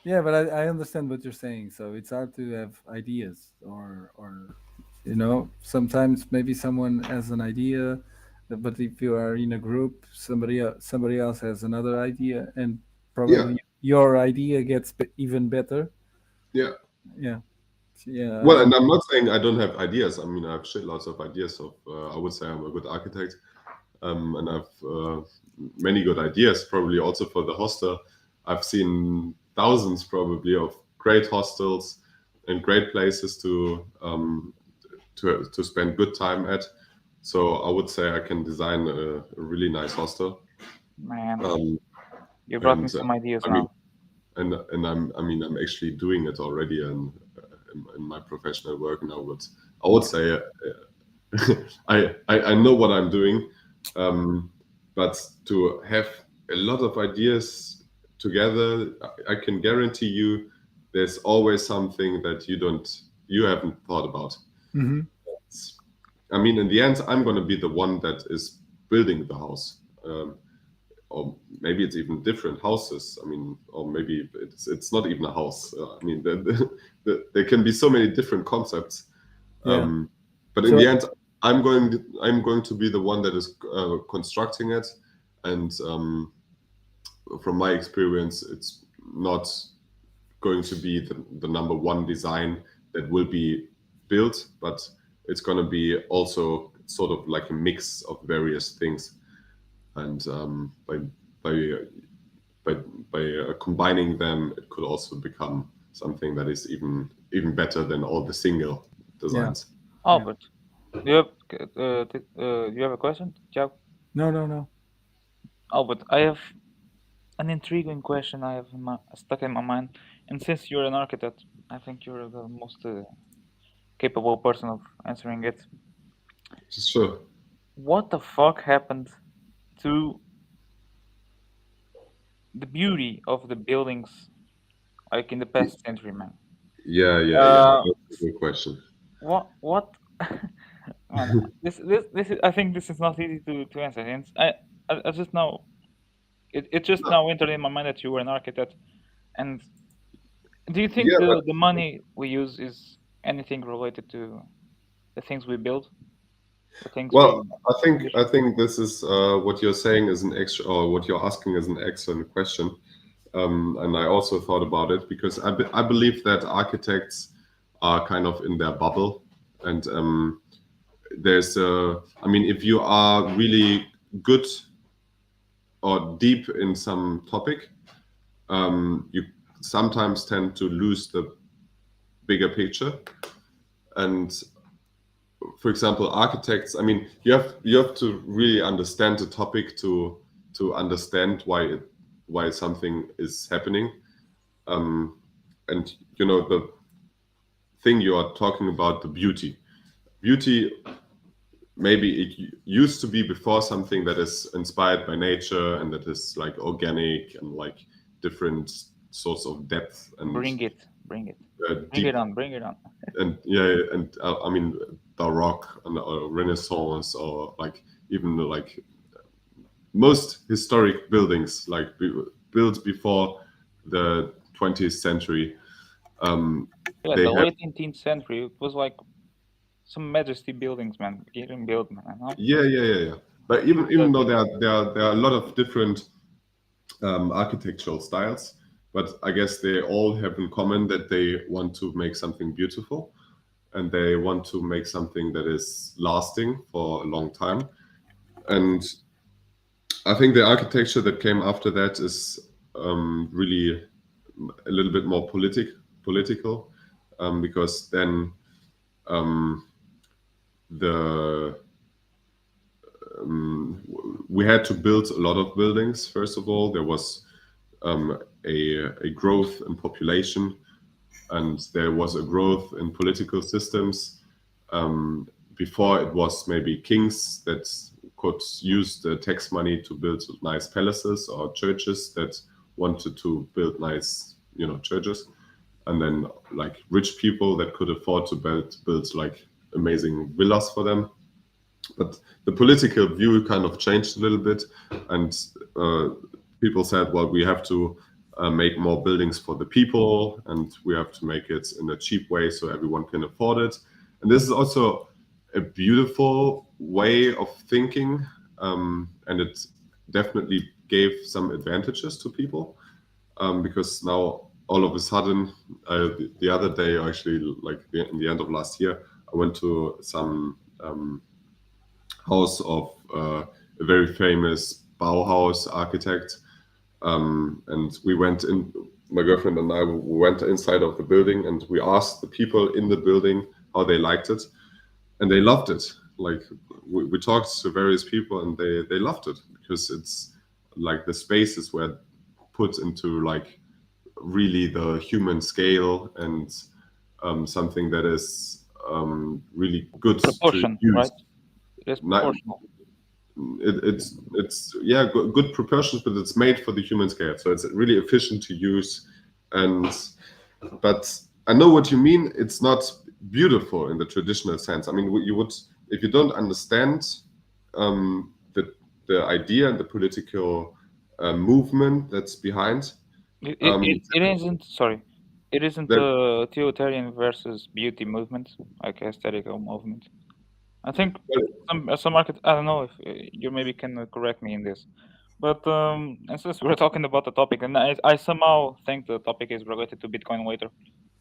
Yeah, but I understand what you're saying. So it's hard to have ideas, or sometimes maybe someone has an idea, but if you are in a group, somebody else has another idea, and probably your idea gets even better. Yeah. Well, and I'm not saying I don't have ideas. I mean, I have lots of ideas. I would say I'm a good architect, and I've many good ideas. Probably also for the hostel. I've seen thousands probably of great hostels and great places to spend good time at. So I would say I can design a really nice hostel. Man, you brought me some ideas now. And I'm actually doing it already in my professional work now. But I would say I know what I'm doing, but to have a lot of ideas together, I can guarantee you there's always something that you haven't thought about. Mm-hmm. I mean, in the end, I'm going to be the one that is building the house. Or maybe it's even different houses. I mean, or maybe it's not even a house. I mean, there can be so many different concepts. But in the end, I'm going to be the one that is constructing it. And from my experience, it's not going to be the number one design that will be built, but it's going to be also sort of like a mix of various things. And by combining them, it could also become something that is even better than all the single designs. Albert, do you have a question? Ciao. No. Albert, I have an intriguing question I have stuck in my mind, and since you're an architect, I think you're the most capable person of answering it. Sure. What the fuck happened to the beauty of the buildings, like in the past century, man? Yeah. That's a good question. What? Man, this is. I think this is not easy to answer. And I just know. It just now entered in my mind that you were an architect, and do you think the money we use is anything related to the things we build? I think this is what you're saying is or what you're asking is an excellent question, and I also thought about it because I believe that architects are kind of in their bubble, and I mean, if you are really good or deep in some topic, you sometimes tend to lose the bigger picture. And for example, architects, I mean, you have to really understand the topic to understand why something is happening. And the thing you are talking about, the beauty, maybe it used to be before something that is inspired by nature and that is like organic and like different sorts of depth and bring it bring it on and I mean Baroque and Renaissance, or like even like most historic buildings like built before the 20th century. The late 18th century, it was like some majesty buildings, man. Getting built, man. Yeah. But even though there are a lot of different architectural styles, but I guess they all have in common that they want to make something beautiful, and they want to make something that is lasting for a long time. And I think the architecture that came after that is really a little bit more political, because then we had to build a lot of buildings. First of all, there was a growth in population, and there was a growth in political systems. Before it was maybe kings that could use the tax money to build nice palaces, or churches that wanted to build nice, churches, and then like rich people that could afford to build like amazing villas for them. But the political view kind of changed a little bit, and people said, well, we have to make more buildings for the people, and we have to make it in a cheap way so everyone can afford it. And this is also a beautiful way of thinking, and it definitely gave some advantages to people, because now all of a sudden, the other day, actually, like in the end of last year, I went to some house of a very famous Bauhaus architect, and we went in. My girlfriend and I went inside of the building, and we asked the people in the building how they liked it, and they loved it. Like we talked to various people, and they loved it, because it's like the spaces were put into like really the human scale, and something that is really good Proportion, to use. right? It is proportional. It's yeah, good proportions, but it's made for the human scale, so it's really efficient to use. But I know what you mean. It's not beautiful in the traditional sense. I mean, you would, if you don't understand the idea and the political movement that's behind. It isn't. Sorry, it isn't the utilitarian versus beauty movement, like aesthetical movement. I think some market. I don't know if you maybe can correct me in this, but and since we're talking about the topic, and I somehow think the topic is related to Bitcoin later.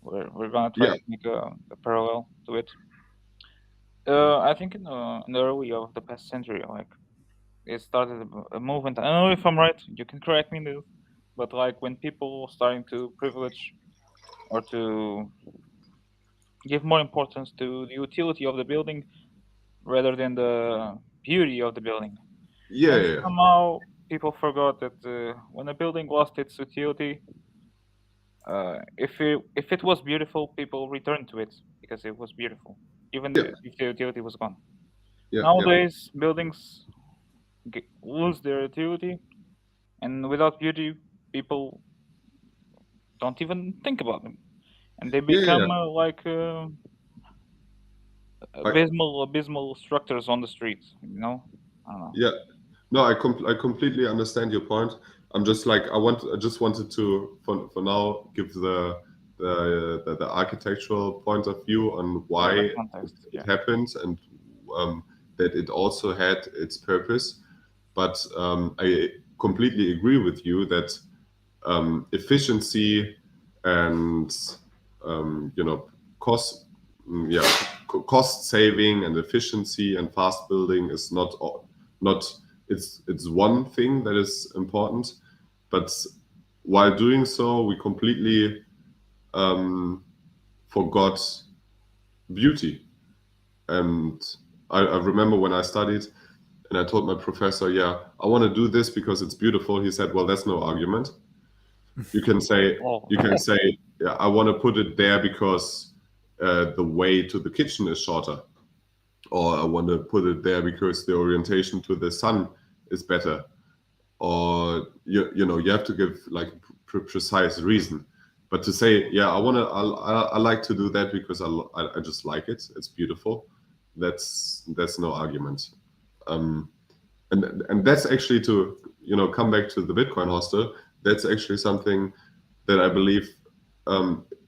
We're gonna try to make a parallel to it. I think in the early of the past century, like it started a movement. I don't know if I'm right. You can correct me in this, but like when people starting to privilege or to give more importance to the utility of the building rather than the beauty of the building. And somehow people forgot that when a building lost its utility, if it was beautiful, people returned to it because it was beautiful, even if the utility was gone. Nowadays, buildings lose their utility, and without beauty, people don't even think about them, and they become like abysmal structures on the streets. I don't know. Yeah, no, I completely understand your point. I'm just like I just wanted to for now give the architectural point of view on why it happened, and that it also had its purpose. But I completely agree with you that efficiency and cost saving and efficiency and fast building is not it's one thing that is important, but while doing so we completely forgot beauty. And I remember when I studied and I told my professor, I want to do this because it's beautiful. He said, well, that's no argument. You can say I want to put it there because the way to the kitchen is shorter, or I want to put it there because the orientation to the sun is better, or you have to give like precise reason. But to say I like to do that because I just like it, it's beautiful, that's no argument. And that's actually, to come back to the Bitcoin hostel, that's actually something that I believe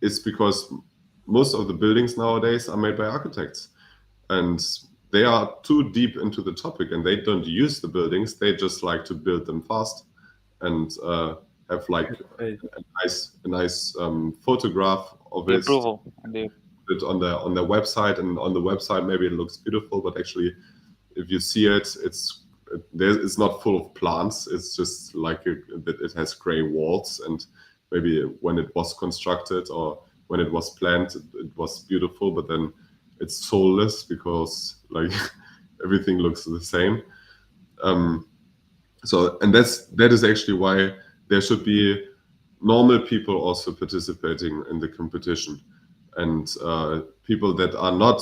is because most of the buildings nowadays are made by architects, and they are too deep into the topic and they don't use the buildings. They just like to build them fast and have like a nice photograph of The it approval. And on their website, and on the website maybe it looks beautiful, but actually if you see it, it's not full of plants. It's just like it has gray walls, and maybe when it was constructed or when it was planned, it was beautiful, but then it's soulless because like everything looks the same. So, and that is actually why there should be normal people also participating in the competition, and people that are not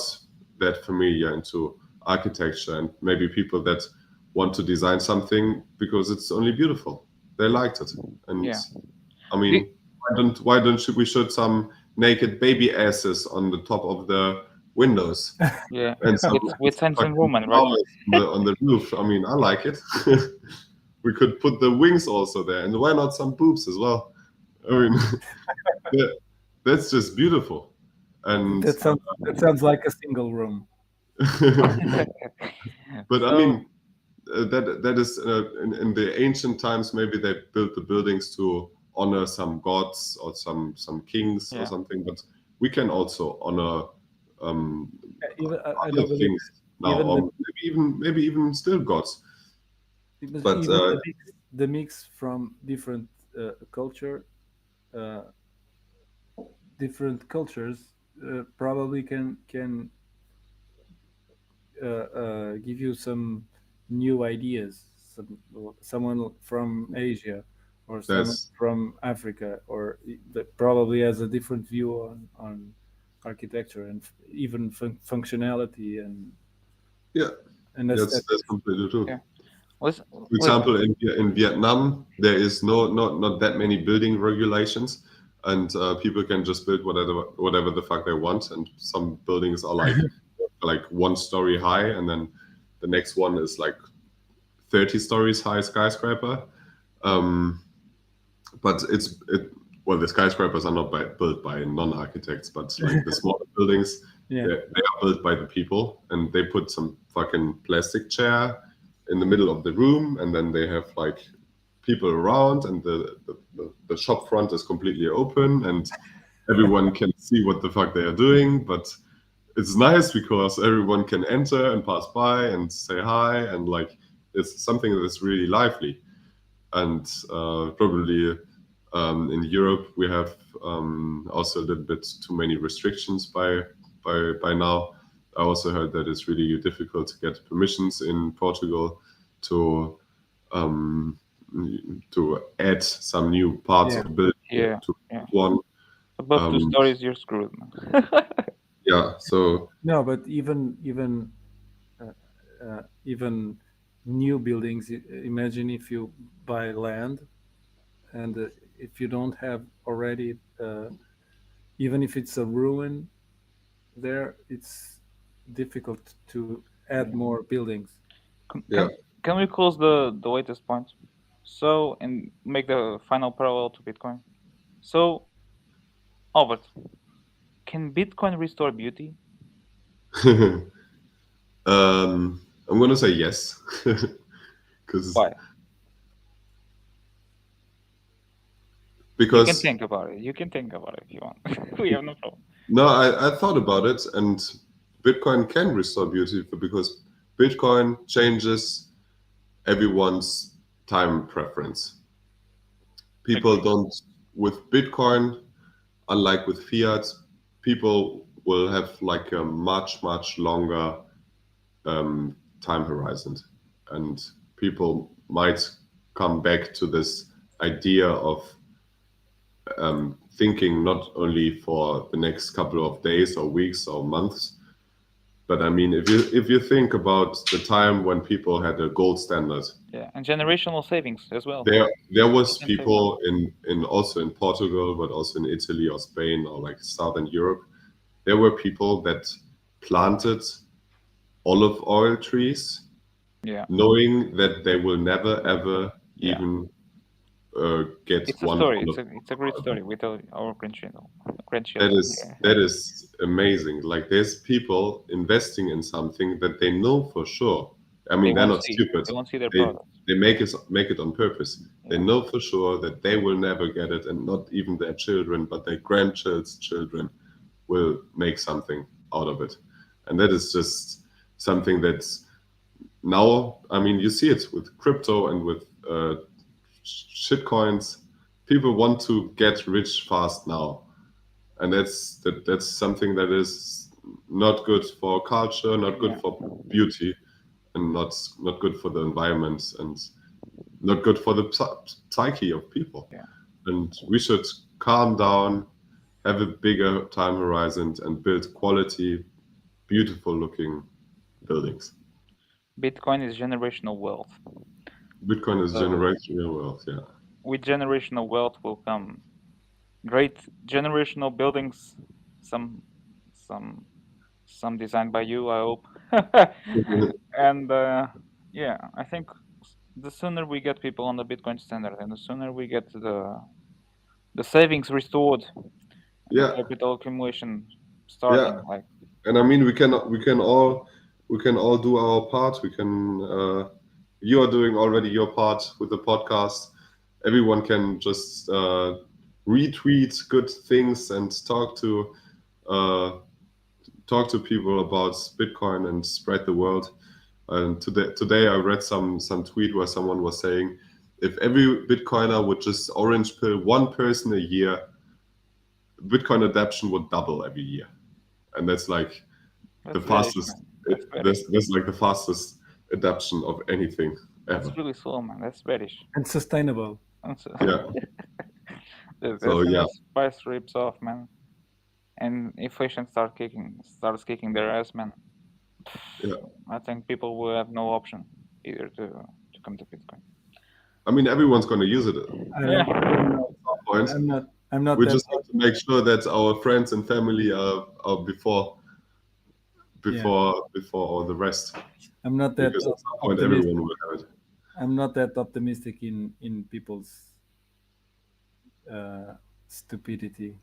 that familiar into architecture, and maybe people that want to design something because it's only beautiful. They liked it, and Yeah. I mean, why don't we shoot some naked baby asses on the top of the windows? Yeah, And some with Science and fucking Woman, right? flowers on the roof. I mean, I like it. We could put the wings also there, and why not some boobs as well? I mean, that's just beautiful. And That sounds like a single room. but I So- mean, that is in the ancient times. Maybe they built the buildings to honor some gods or some kings or Yeah. something. But we can also honor Even I other don't believe things now, even or maybe even still gods. But, even the mix from different different cultures probably can give you some new ideas. Someone from Asia or someone That's- from Africa, or that probably has a different view on architecture and even functionality and Yeah, that's aesthetics. completely true. Yeah. For example, in Vietnam, there is not that many building regulations, and people can just build whatever the fuck they want. And some buildings are like 1 story high, and then the next one is like 30 stories high skyscraper. But the skyscrapers are not built by non-architects, but like the smaller buildings, Yeah. they are built by the people, and they put some fucking plastic chair in the middle of the room, and then they have like people around, and the shop front is completely open, and everyone can see what the fuck they are doing. But it's nice because everyone can enter and pass by and say hi, and like it's something that is really lively. And probably in Europe we have also a little bit too many restrictions by now. I also heard that it's really difficult to get permissions in Portugal to add some new parts of the building Yeah, to yeah. one. Above 2 stories, you're screwed, man. Yeah, so No, but even new buildings. Imagine if you buy land, and if you don't have already, even if it's a ruin, there it's difficult to add more buildings. yeah. Can we close the latest point? So, and make the final parallel to Bitcoin. So, Albert, can Bitcoin restore beauty? I'm gonna say yes, because Why? You can because think about it. You can think about it if you want. We have no problem. no, I thought about it, and Bitcoin can restore beauty because Bitcoin changes everyone's time preference. People don't, with Bitcoin, unlike with fiat, people will have like a much longer time horizon, and people might come back to this idea of thinking not only for the next couple of days or weeks or months, but I mean, if you think about the time when people had a gold standard, Yeah, and generational savings as well. there was people in also in Portugal, but also in Italy or Spain or like Southern Europe, there were people that planted olive oil trees, Yeah, knowing that they will never ever Yeah. even get it's a one. story. It's a great story. We tell our grandchildren. grandchildren. that is amazing. Like there's people investing in something that they know for sure. I mean, they're not stupid. They won't see their They product. they make it on purpose. They know for sure that they will never get it, and not even their children, but their grandchildren's children will make something out of it. And that is just something that's now, I mean, you see it with crypto and with shitcoins. People want to get rich fast now. And that's something that is not good for culture, not good for beauty, and not good for the environment, and not good for the psyche of people. Yeah. And we should calm down, have a bigger time horizon, and build quality, beautiful looking buildings. Bitcoin is generational wealth. Bitcoin is generational wealth, yeah. With generational wealth will come great generational buildings, some designed by you, I hope. And I think the sooner we get people on the Bitcoin standard, and the sooner we get the savings restored, Yeah. capital accumulation starting, like. And I mean, we can all do our part. We can. You are doing already your part with the podcast. Everyone can just retweet good things and talk to people about Bitcoin and spread the word. And today I read some tweet where someone was saying, if every Bitcoiner would just orange pill one person a year, Bitcoin adoption would double every year. And that's like the fastest. That's like the fastest adoption of anything ever. That's really slow, man. That's bearish. And sustainable. Yeah. The price rips off, man. And inflation starts kicking their ass, man. Yeah. I think people will have no option either to come to Bitcoin. I mean, everyone's going to use it. I'm not. We just have to make sure that our friends and family are before all the rest. I'm not that because at some point everyone will have it. I'm not that optimistic in people's stupidity.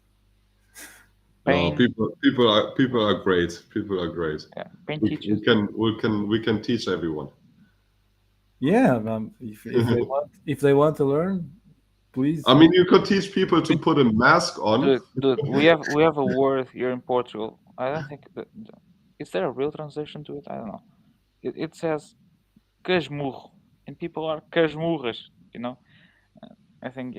No, people are great. People are great. Yeah, we can teach everyone. Yeah, if they want to learn, please. I mean, you could teach people to put a mask on. Dude, we have a word here in Portugal. I don't think is there a real translation to it? I don't know. It says casmurro, and people are casmurras. You know. I think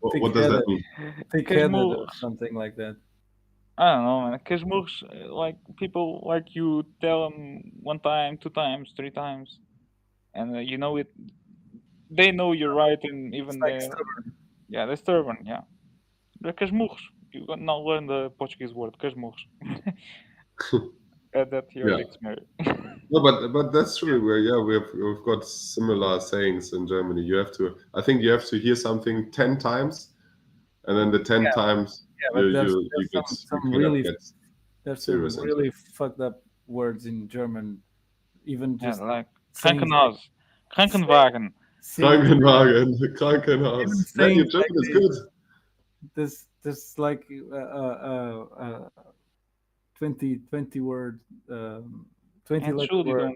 What does that mean? Thick-headed or something like that. I don't know, man. Casmurros, like people like you tell them 1 time, 2 times, 3 times, and you know it. They know you're right, and even It's stubborn. Yeah, they're stubborn. Yeah, they're casmurros. You got now learn the Portuguese word casmurros. Add that to your dictionary. No, but that's true. We've got similar sayings in Germany. I think you have to hear something 10 times, and then the 10 times there's some really fucked up words in German. Even just like Krankenhaus, Krankenwagen. Krankenhaus. Yeah, your German is good. There's like 20 word 20 letter word.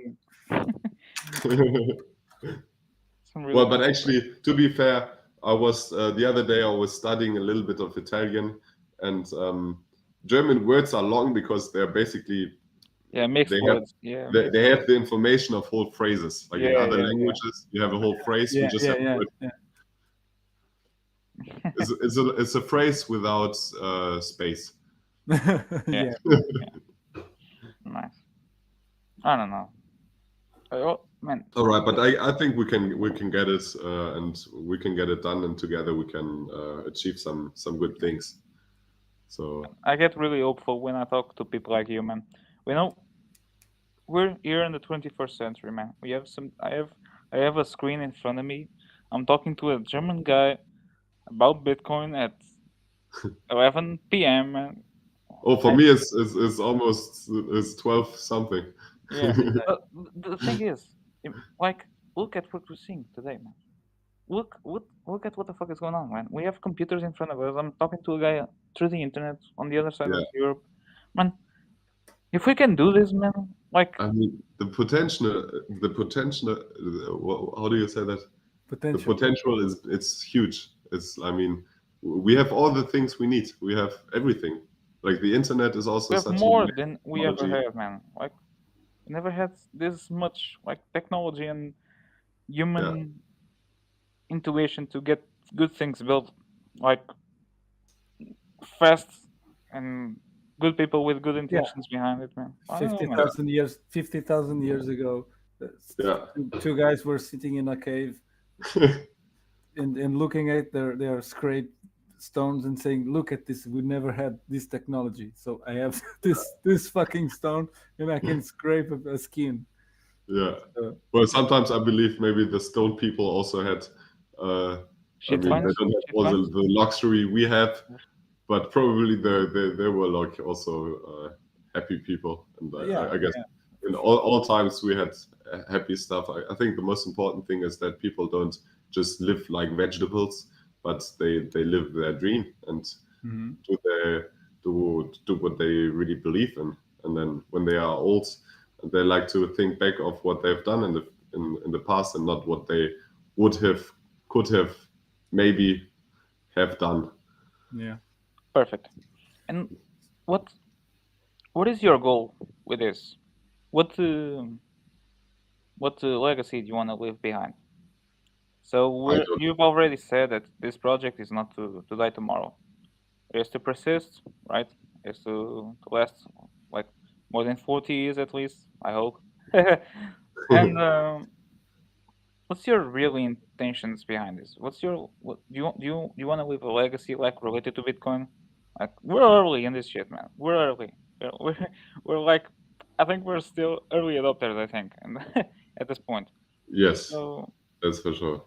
Well, but actually, to be fair, I was the other day I was studying a little bit of Italian, and German words are long because they're basically mixed words. They have the information of whole phrases. Like in other languages, you have a whole phrase. We just have a word. It's a phrase without space. Nice. I don't know. Oh man. All right, but I think we can get it, and we can get it done, and together we can achieve some good things. So I get really hopeful when I talk to people like you, man. We know we're here in the 21st century, man. We have I have a screen in front of me. I'm talking to a German guy about Bitcoin at 11 p.m. Man. Oh, for me, it's almost 12 something. Yeah. The thing is, like, look at what we're seeing today, man. look at what the fuck is going on, man. We have computers in front of us. I'm talking to a guy through the internet on the other side of Yeah. Europe, man. If we can do this, man, like I mean, the potential. How do you say that? The Potential. potential is it's huge. I mean, we have all the things we need. We have everything. Like the internet is also we have such more a than we ever technology. have, man. Like we never had this much like technology and human intuition to get good things built, like fast and good people with good intentions behind it, man. I don't know, man. 50,000 years ago, uh, Yeah. two guys were sitting in a cave and looking at their scraped stones and saying, "Look at this! We never had this technology. So I have this fucking stone, and I can scrape a skin." Yeah. Uh, Well, sometimes I believe maybe the stone people also had. I Shit mean, they coins? don't have Shit all coins? the luxury we have, but probably they were like also happy people, and I guess in all times we had happy stuff. I think the most important thing is that people don't just live like vegetables, but they live their dream and do what they really believe in. And then when they are old, they like to think back of what they've done in the past and not what they could have maybe have done. Yeah. Perfect. And what is your goal with this? What legacy do you want to leave behind? So I don't. you've already said that this project is not to die tomorrow. It is to persist, right? It is to last like more than 40 years at least, I hope. And what's your real intentions behind this? What do you want to leave a legacy like related to Bitcoin? Like we're early in this shit, man. We're early. We're like I think we're still early adopters, I think, and at this point. Yes, So that's for sure.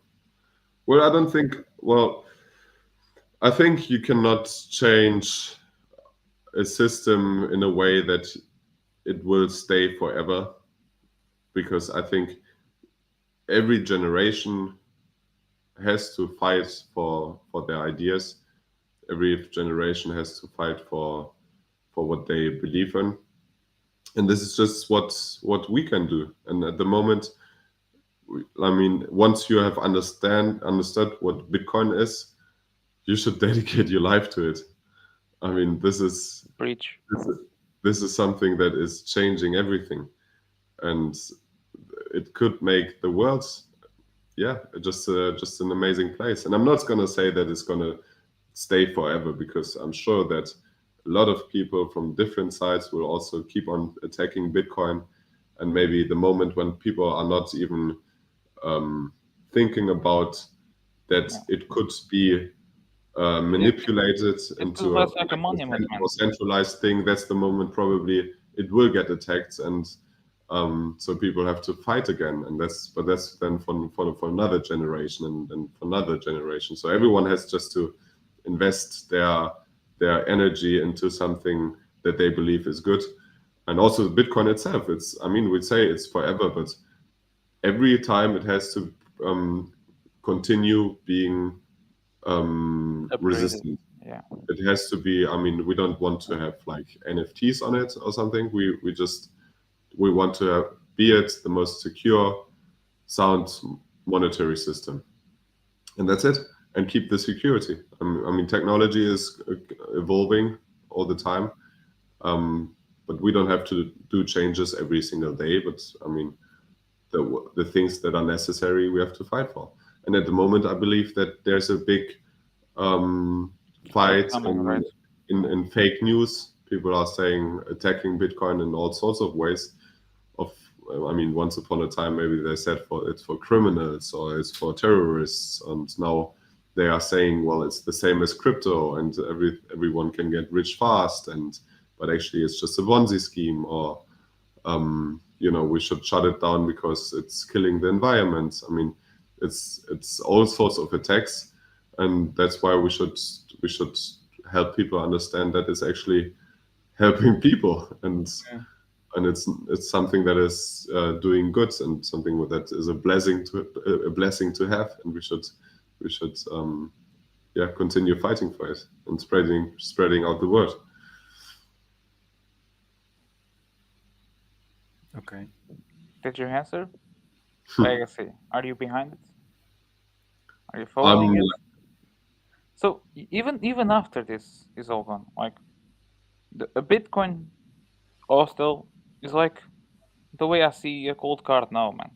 Well, I don't think. Well, I think you cannot change a system in a way that it will stay forever, because I think every generation has to fight for their ideas. Every generation has to fight for what they believe in, and this is just what we can do. And at the moment, I mean, once you have understood what Bitcoin is, you should dedicate your life to it. I mean, this is preach. this is something that is changing everything, and it could make the world, just an amazing place. And I'm not going to say that it's going to stay forever, because I'm sure that a lot of people from different sides will also keep on attacking Bitcoin, and maybe the moment when people are not even thinking about that it could be manipulated into feels less like a monument, man. more centralized thing, that's the moment probably it will get attacked, and so people have to fight again, and that's then for another generation and for another generation. So everyone has just to invest their energy into something that they believe is good. And also Bitcoin itself, we'd say it's forever, but every time it has to continue being resistant. Yeah. It has to be. I mean, we don't want to have like NFTs on it or something. We want to be it the most secure, sound monetary system, and that's it. And keep the security. I mean, technology is evolving all the time, but we don't have to do changes every single day. But I mean, the things that are necessary, we have to fight for. And at the moment, I believe that there's a big fight in fake news. People are saying attacking Bitcoin in all sorts of ways. I mean, once upon a time, maybe they said it's for criminals or it's for terrorists, and now they are saying, well, it's the same as crypto, and everyone can get rich fast, but actually it's just a Ponzi scheme, or we should shut it down because it's killing the environment. I mean, it's all sorts of attacks, and that's why we should help people understand that it's actually helping people, and it's something that is doing good, and something that is a blessing to have, and we should continue fighting for it and spreading out the word. Okay. Did you answer? Legacy. Are you behind it? Are you following it? So even after this is all gone, like a Bitcoin hostel is like the way I see a cold card now, man.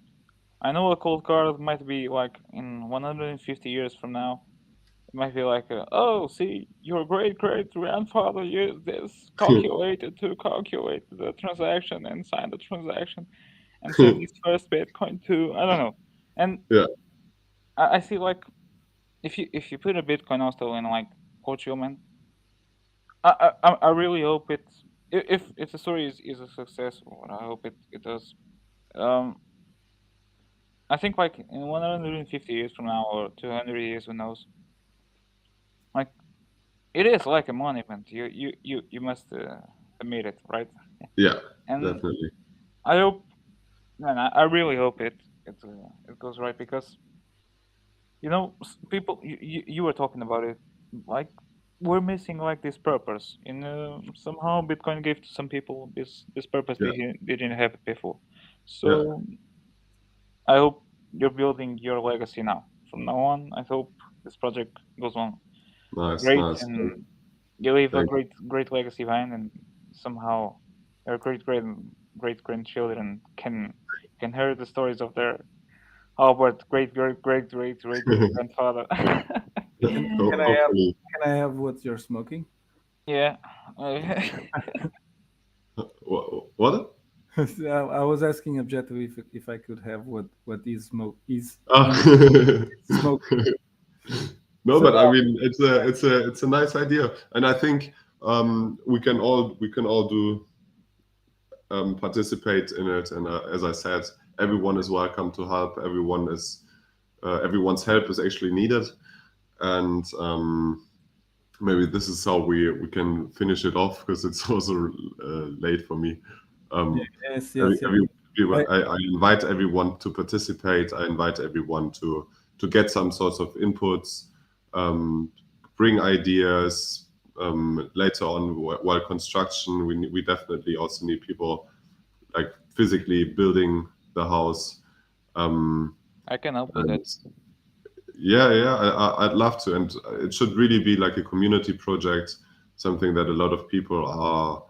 I know a cold card might be like in 150 years from now. It might be like, oh, see, your great grandfather used this calculator to calculate the transaction and sign the transaction and send his first Bitcoin to, I don't know. And Yeah. I see like if you put a Bitcoin hostel in like Portugal, man, I really hope it if the story is a success, what I hope it does. I think like in 150 years from now or 200 years, who knows? Like it is like a monument. You must admit it, right? Yeah, And definitely. I hope, man, I really hope it goes right because people you were talking about it, like we're missing like this purpose. In somehow Bitcoin gave to some people this purpose Yeah. they didn't have it before. So I hope you're building your legacy now. From now on, I hope this project goes on Nice. and you leave a Thank great legacy behind, and somehow your great grandchildren can hear the stories of their Albert great grandfather. Hopefully. Can I have what you're smoking? Yeah. What? I was asking objectively if I could have what is smoking. No, So, but I mean it's a nice idea, and I think we can all do participate in it. And as I said, everyone is welcome to help. Everyone's help is actually needed, and maybe this is how we can finish it off because it's also late for me. yes. I invite everyone to participate. I invite everyone to get some sorts of inputs, bring ideas. Later on, while construction, we definitely also need people like physically building the house. I can help with And it. I'd love to, and it should really be like a community project, something that a lot of people are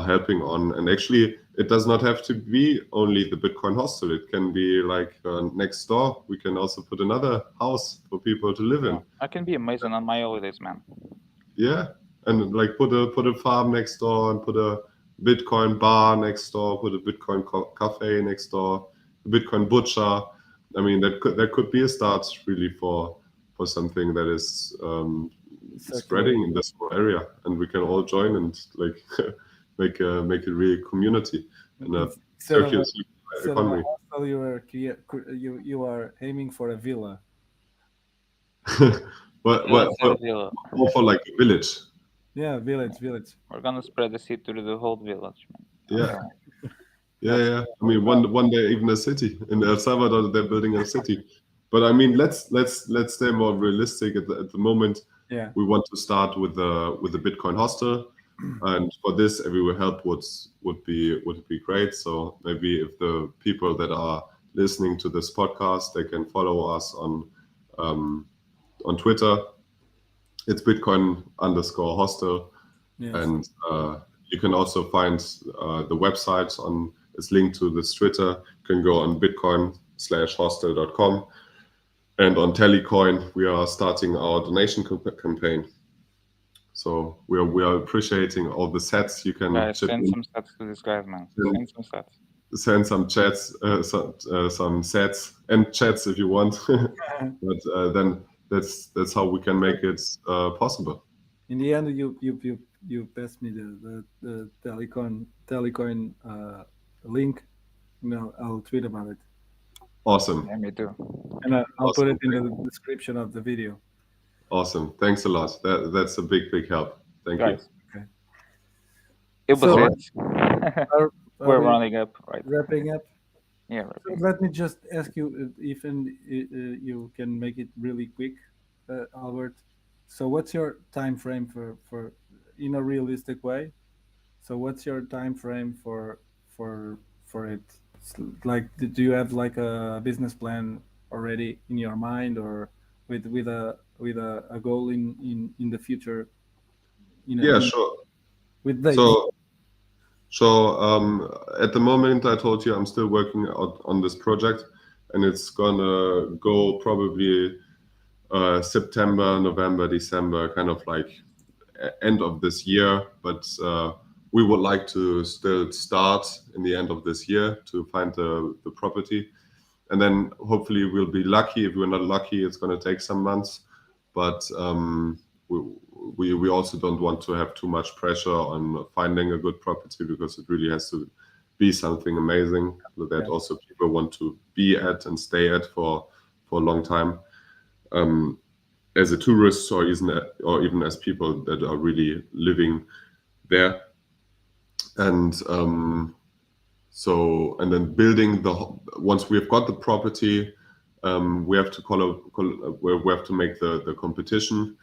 helping on. And actually, it does not have to be only the Bitcoin hostel. It can be like next door. We can also put another house for people to live in. I can be amazing on my holidays, man. Yeah, and like put a farm next door, and put a Bitcoin bar next door, put a Bitcoin cafe next door, a Bitcoin butcher. I mean, that could be a start really for something that is spreading in this whole area, and we can all join and like make a real community and a circular economy. Also, you are aiming for a villa. More for like a village. Yeah, village. We're gonna spread the seed to the whole village, man. Yeah. Yeah. I mean, one day even a city in El Salvador. They're building a city, but I mean, let's stay more realistic at the moment. Yeah. We want to start with the Bitcoin hostel, and for this, every help would be great. So maybe if the people that are listening to this podcast, they can follow us on Twitter. It's Bitcoin_hostel, Yes. and you can also find the website on. It's linked to this Twitter. You can go on bitcoin/hostel.com, and on Telecoin we are starting our donation campaign. So we are appreciating all the sets you can send some sets to these guys, man. Send some sets. Send some chats, some sets and chats if you want. But then that's how we can make it possible. In the end, you passed me the Telecoin link. No, I'll tweet about it. Awesome. Yeah, me too. And I'll put it in the description of the video. Awesome. Thanks a lot. That's a big help. Thank you. Okay. It was it. We're running up, right? Wrapping up. Yeah, So right. let me just ask you if you can make it really quick, Albert. So what's your time frame for in a realistic way? So what's your time frame for it? Like, do you have like a business plan already in your mind, or with a goal in the future, Yeah, in sure. with dates? So at the moment, I told you I'm still working out on this project, and it's gonna go probably September, November, December, kind of like end of this year. But we would like to still start in the end of this year to find the property, and then hopefully we'll be lucky. If we're not lucky, it's going to take some months. But we also don't want to have too much pressure on finding a good property, because it really has to be something amazing that Yeah. also people want to be at and stay at for a long time, as a tourist, or even as people that are really living there. And and then building once we've got the property, we have to we have to make the competition,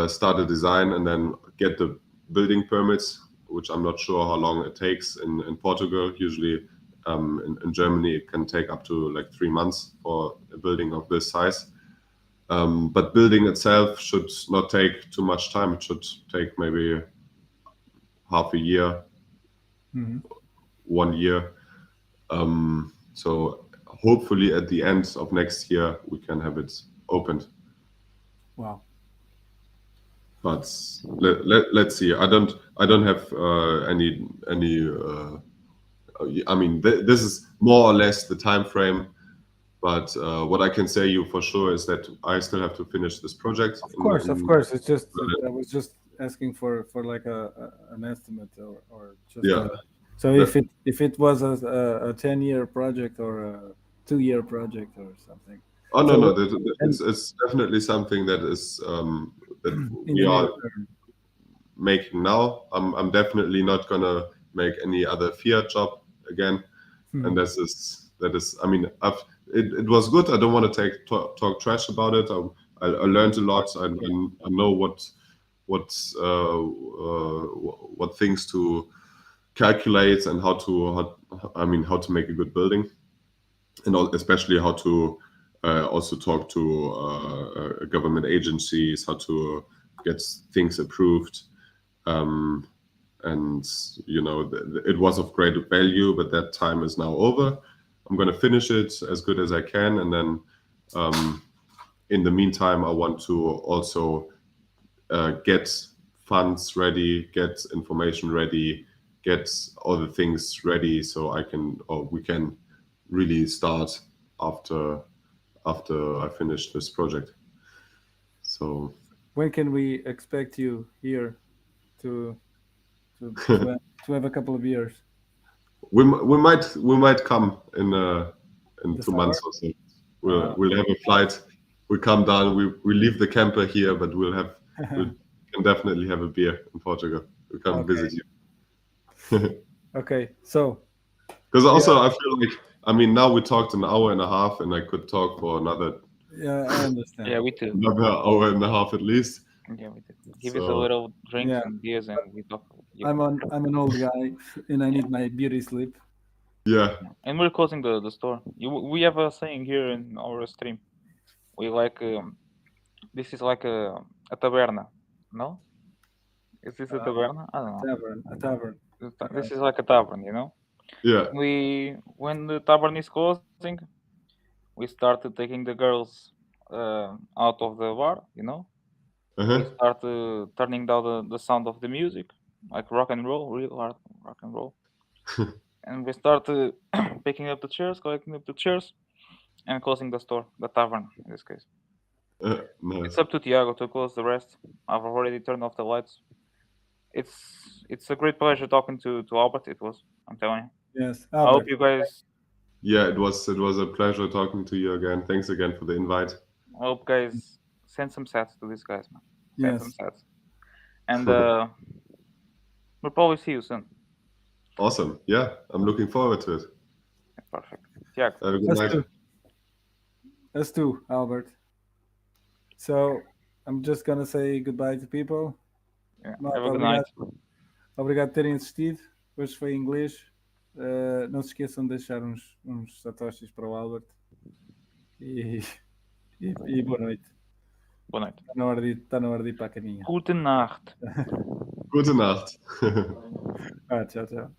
start a design, and then get the building permits, which I'm not sure how long it takes in Portugal. Usually, in Germany, it can take up to like 3 months for a building of this size. But building itself should not take too much time. It should take maybe half a year, Hmm. 1 year. So hopefully at the end of next year we can have it opened. Wow. But let's see. I don't have any. I mean, this is more or less the time frame. But what I can say you for sure is that I still have to finish this project. Of course. It's just I was just asking for like an estimate, or just Yeah. so if it was a 10-year project or a 2-year project or something. Oh no, So no, and it's definitely something that is that in we the near are term. making now. I'm definitely not gonna make any other fiat job again, and that is. I mean, it was good. I don't want to talk trash about it. I learned a lot. I know what what things to calculate, and how to make a good building, and especially how to also talk to government agencies, how to get things approved. And it was of great value, but that time is now over. I'm going to finish it as good as I can, and then in the meantime I want to also get funds ready, get information ready, get all the things ready, so we can really start after I finish this project. So When can we expect you here to to have a couple of years? we might come in The 2 months summer? or so. Uh, We'll have a flight. We come down. We leave the camper here, but we can definitely have a beer in Portugal. We come Okay. visit you. Okay. So Because also I feel like, I mean, now we talked an hour and a half, and I could talk for another yeah, I understand. Yeah, we too. hour and a half at least. Yeah, we too. Give us a So little drinks Yeah. and beers, and we talk. Yeah. I'm an old guy and I need my beauty sleep. yeah, And we're closing the store. We have a saying here in our stream. We like this is like a taberna. No, is this a taberna? I don't know. A tavern. This is like a tavern, you know. yeah, When the tavern is closing, we started taking the girls out of the bar, you know. We uh-huh. start turning down the sound of the music, like rock and roll, real hard rock and roll. And we start picking up the chairs, collecting up the chairs, and closing the store, the tavern in this case. It's Nice. up to Tiago to close the rest. I've already turned off the lights. It's a great pleasure talking to Albert. It was, I'm telling you. Yes, I hope Albert. you guys. Yeah, it was a pleasure talking to you again. Thanks again for the invite. I hope guys send some sats to these guys, man. Send some Yes. sats, and we'll probably see you soon. Awesome. Yeah, I'm looking forward to it. Perfect. Tiago. Have a good night. Us too, Albert. So I'm just gonna say goodbye to people. Yeah, Malta, have a good night. Obrigado por terem assistido. Hoje foi em inglês. Não se esqueçam de deixar uns satoshis para o Albert. E boa noite. Boa noite. Está na hora de ir para a caminha. Gute Nacht. Gute Nacht. Tchau, tchau.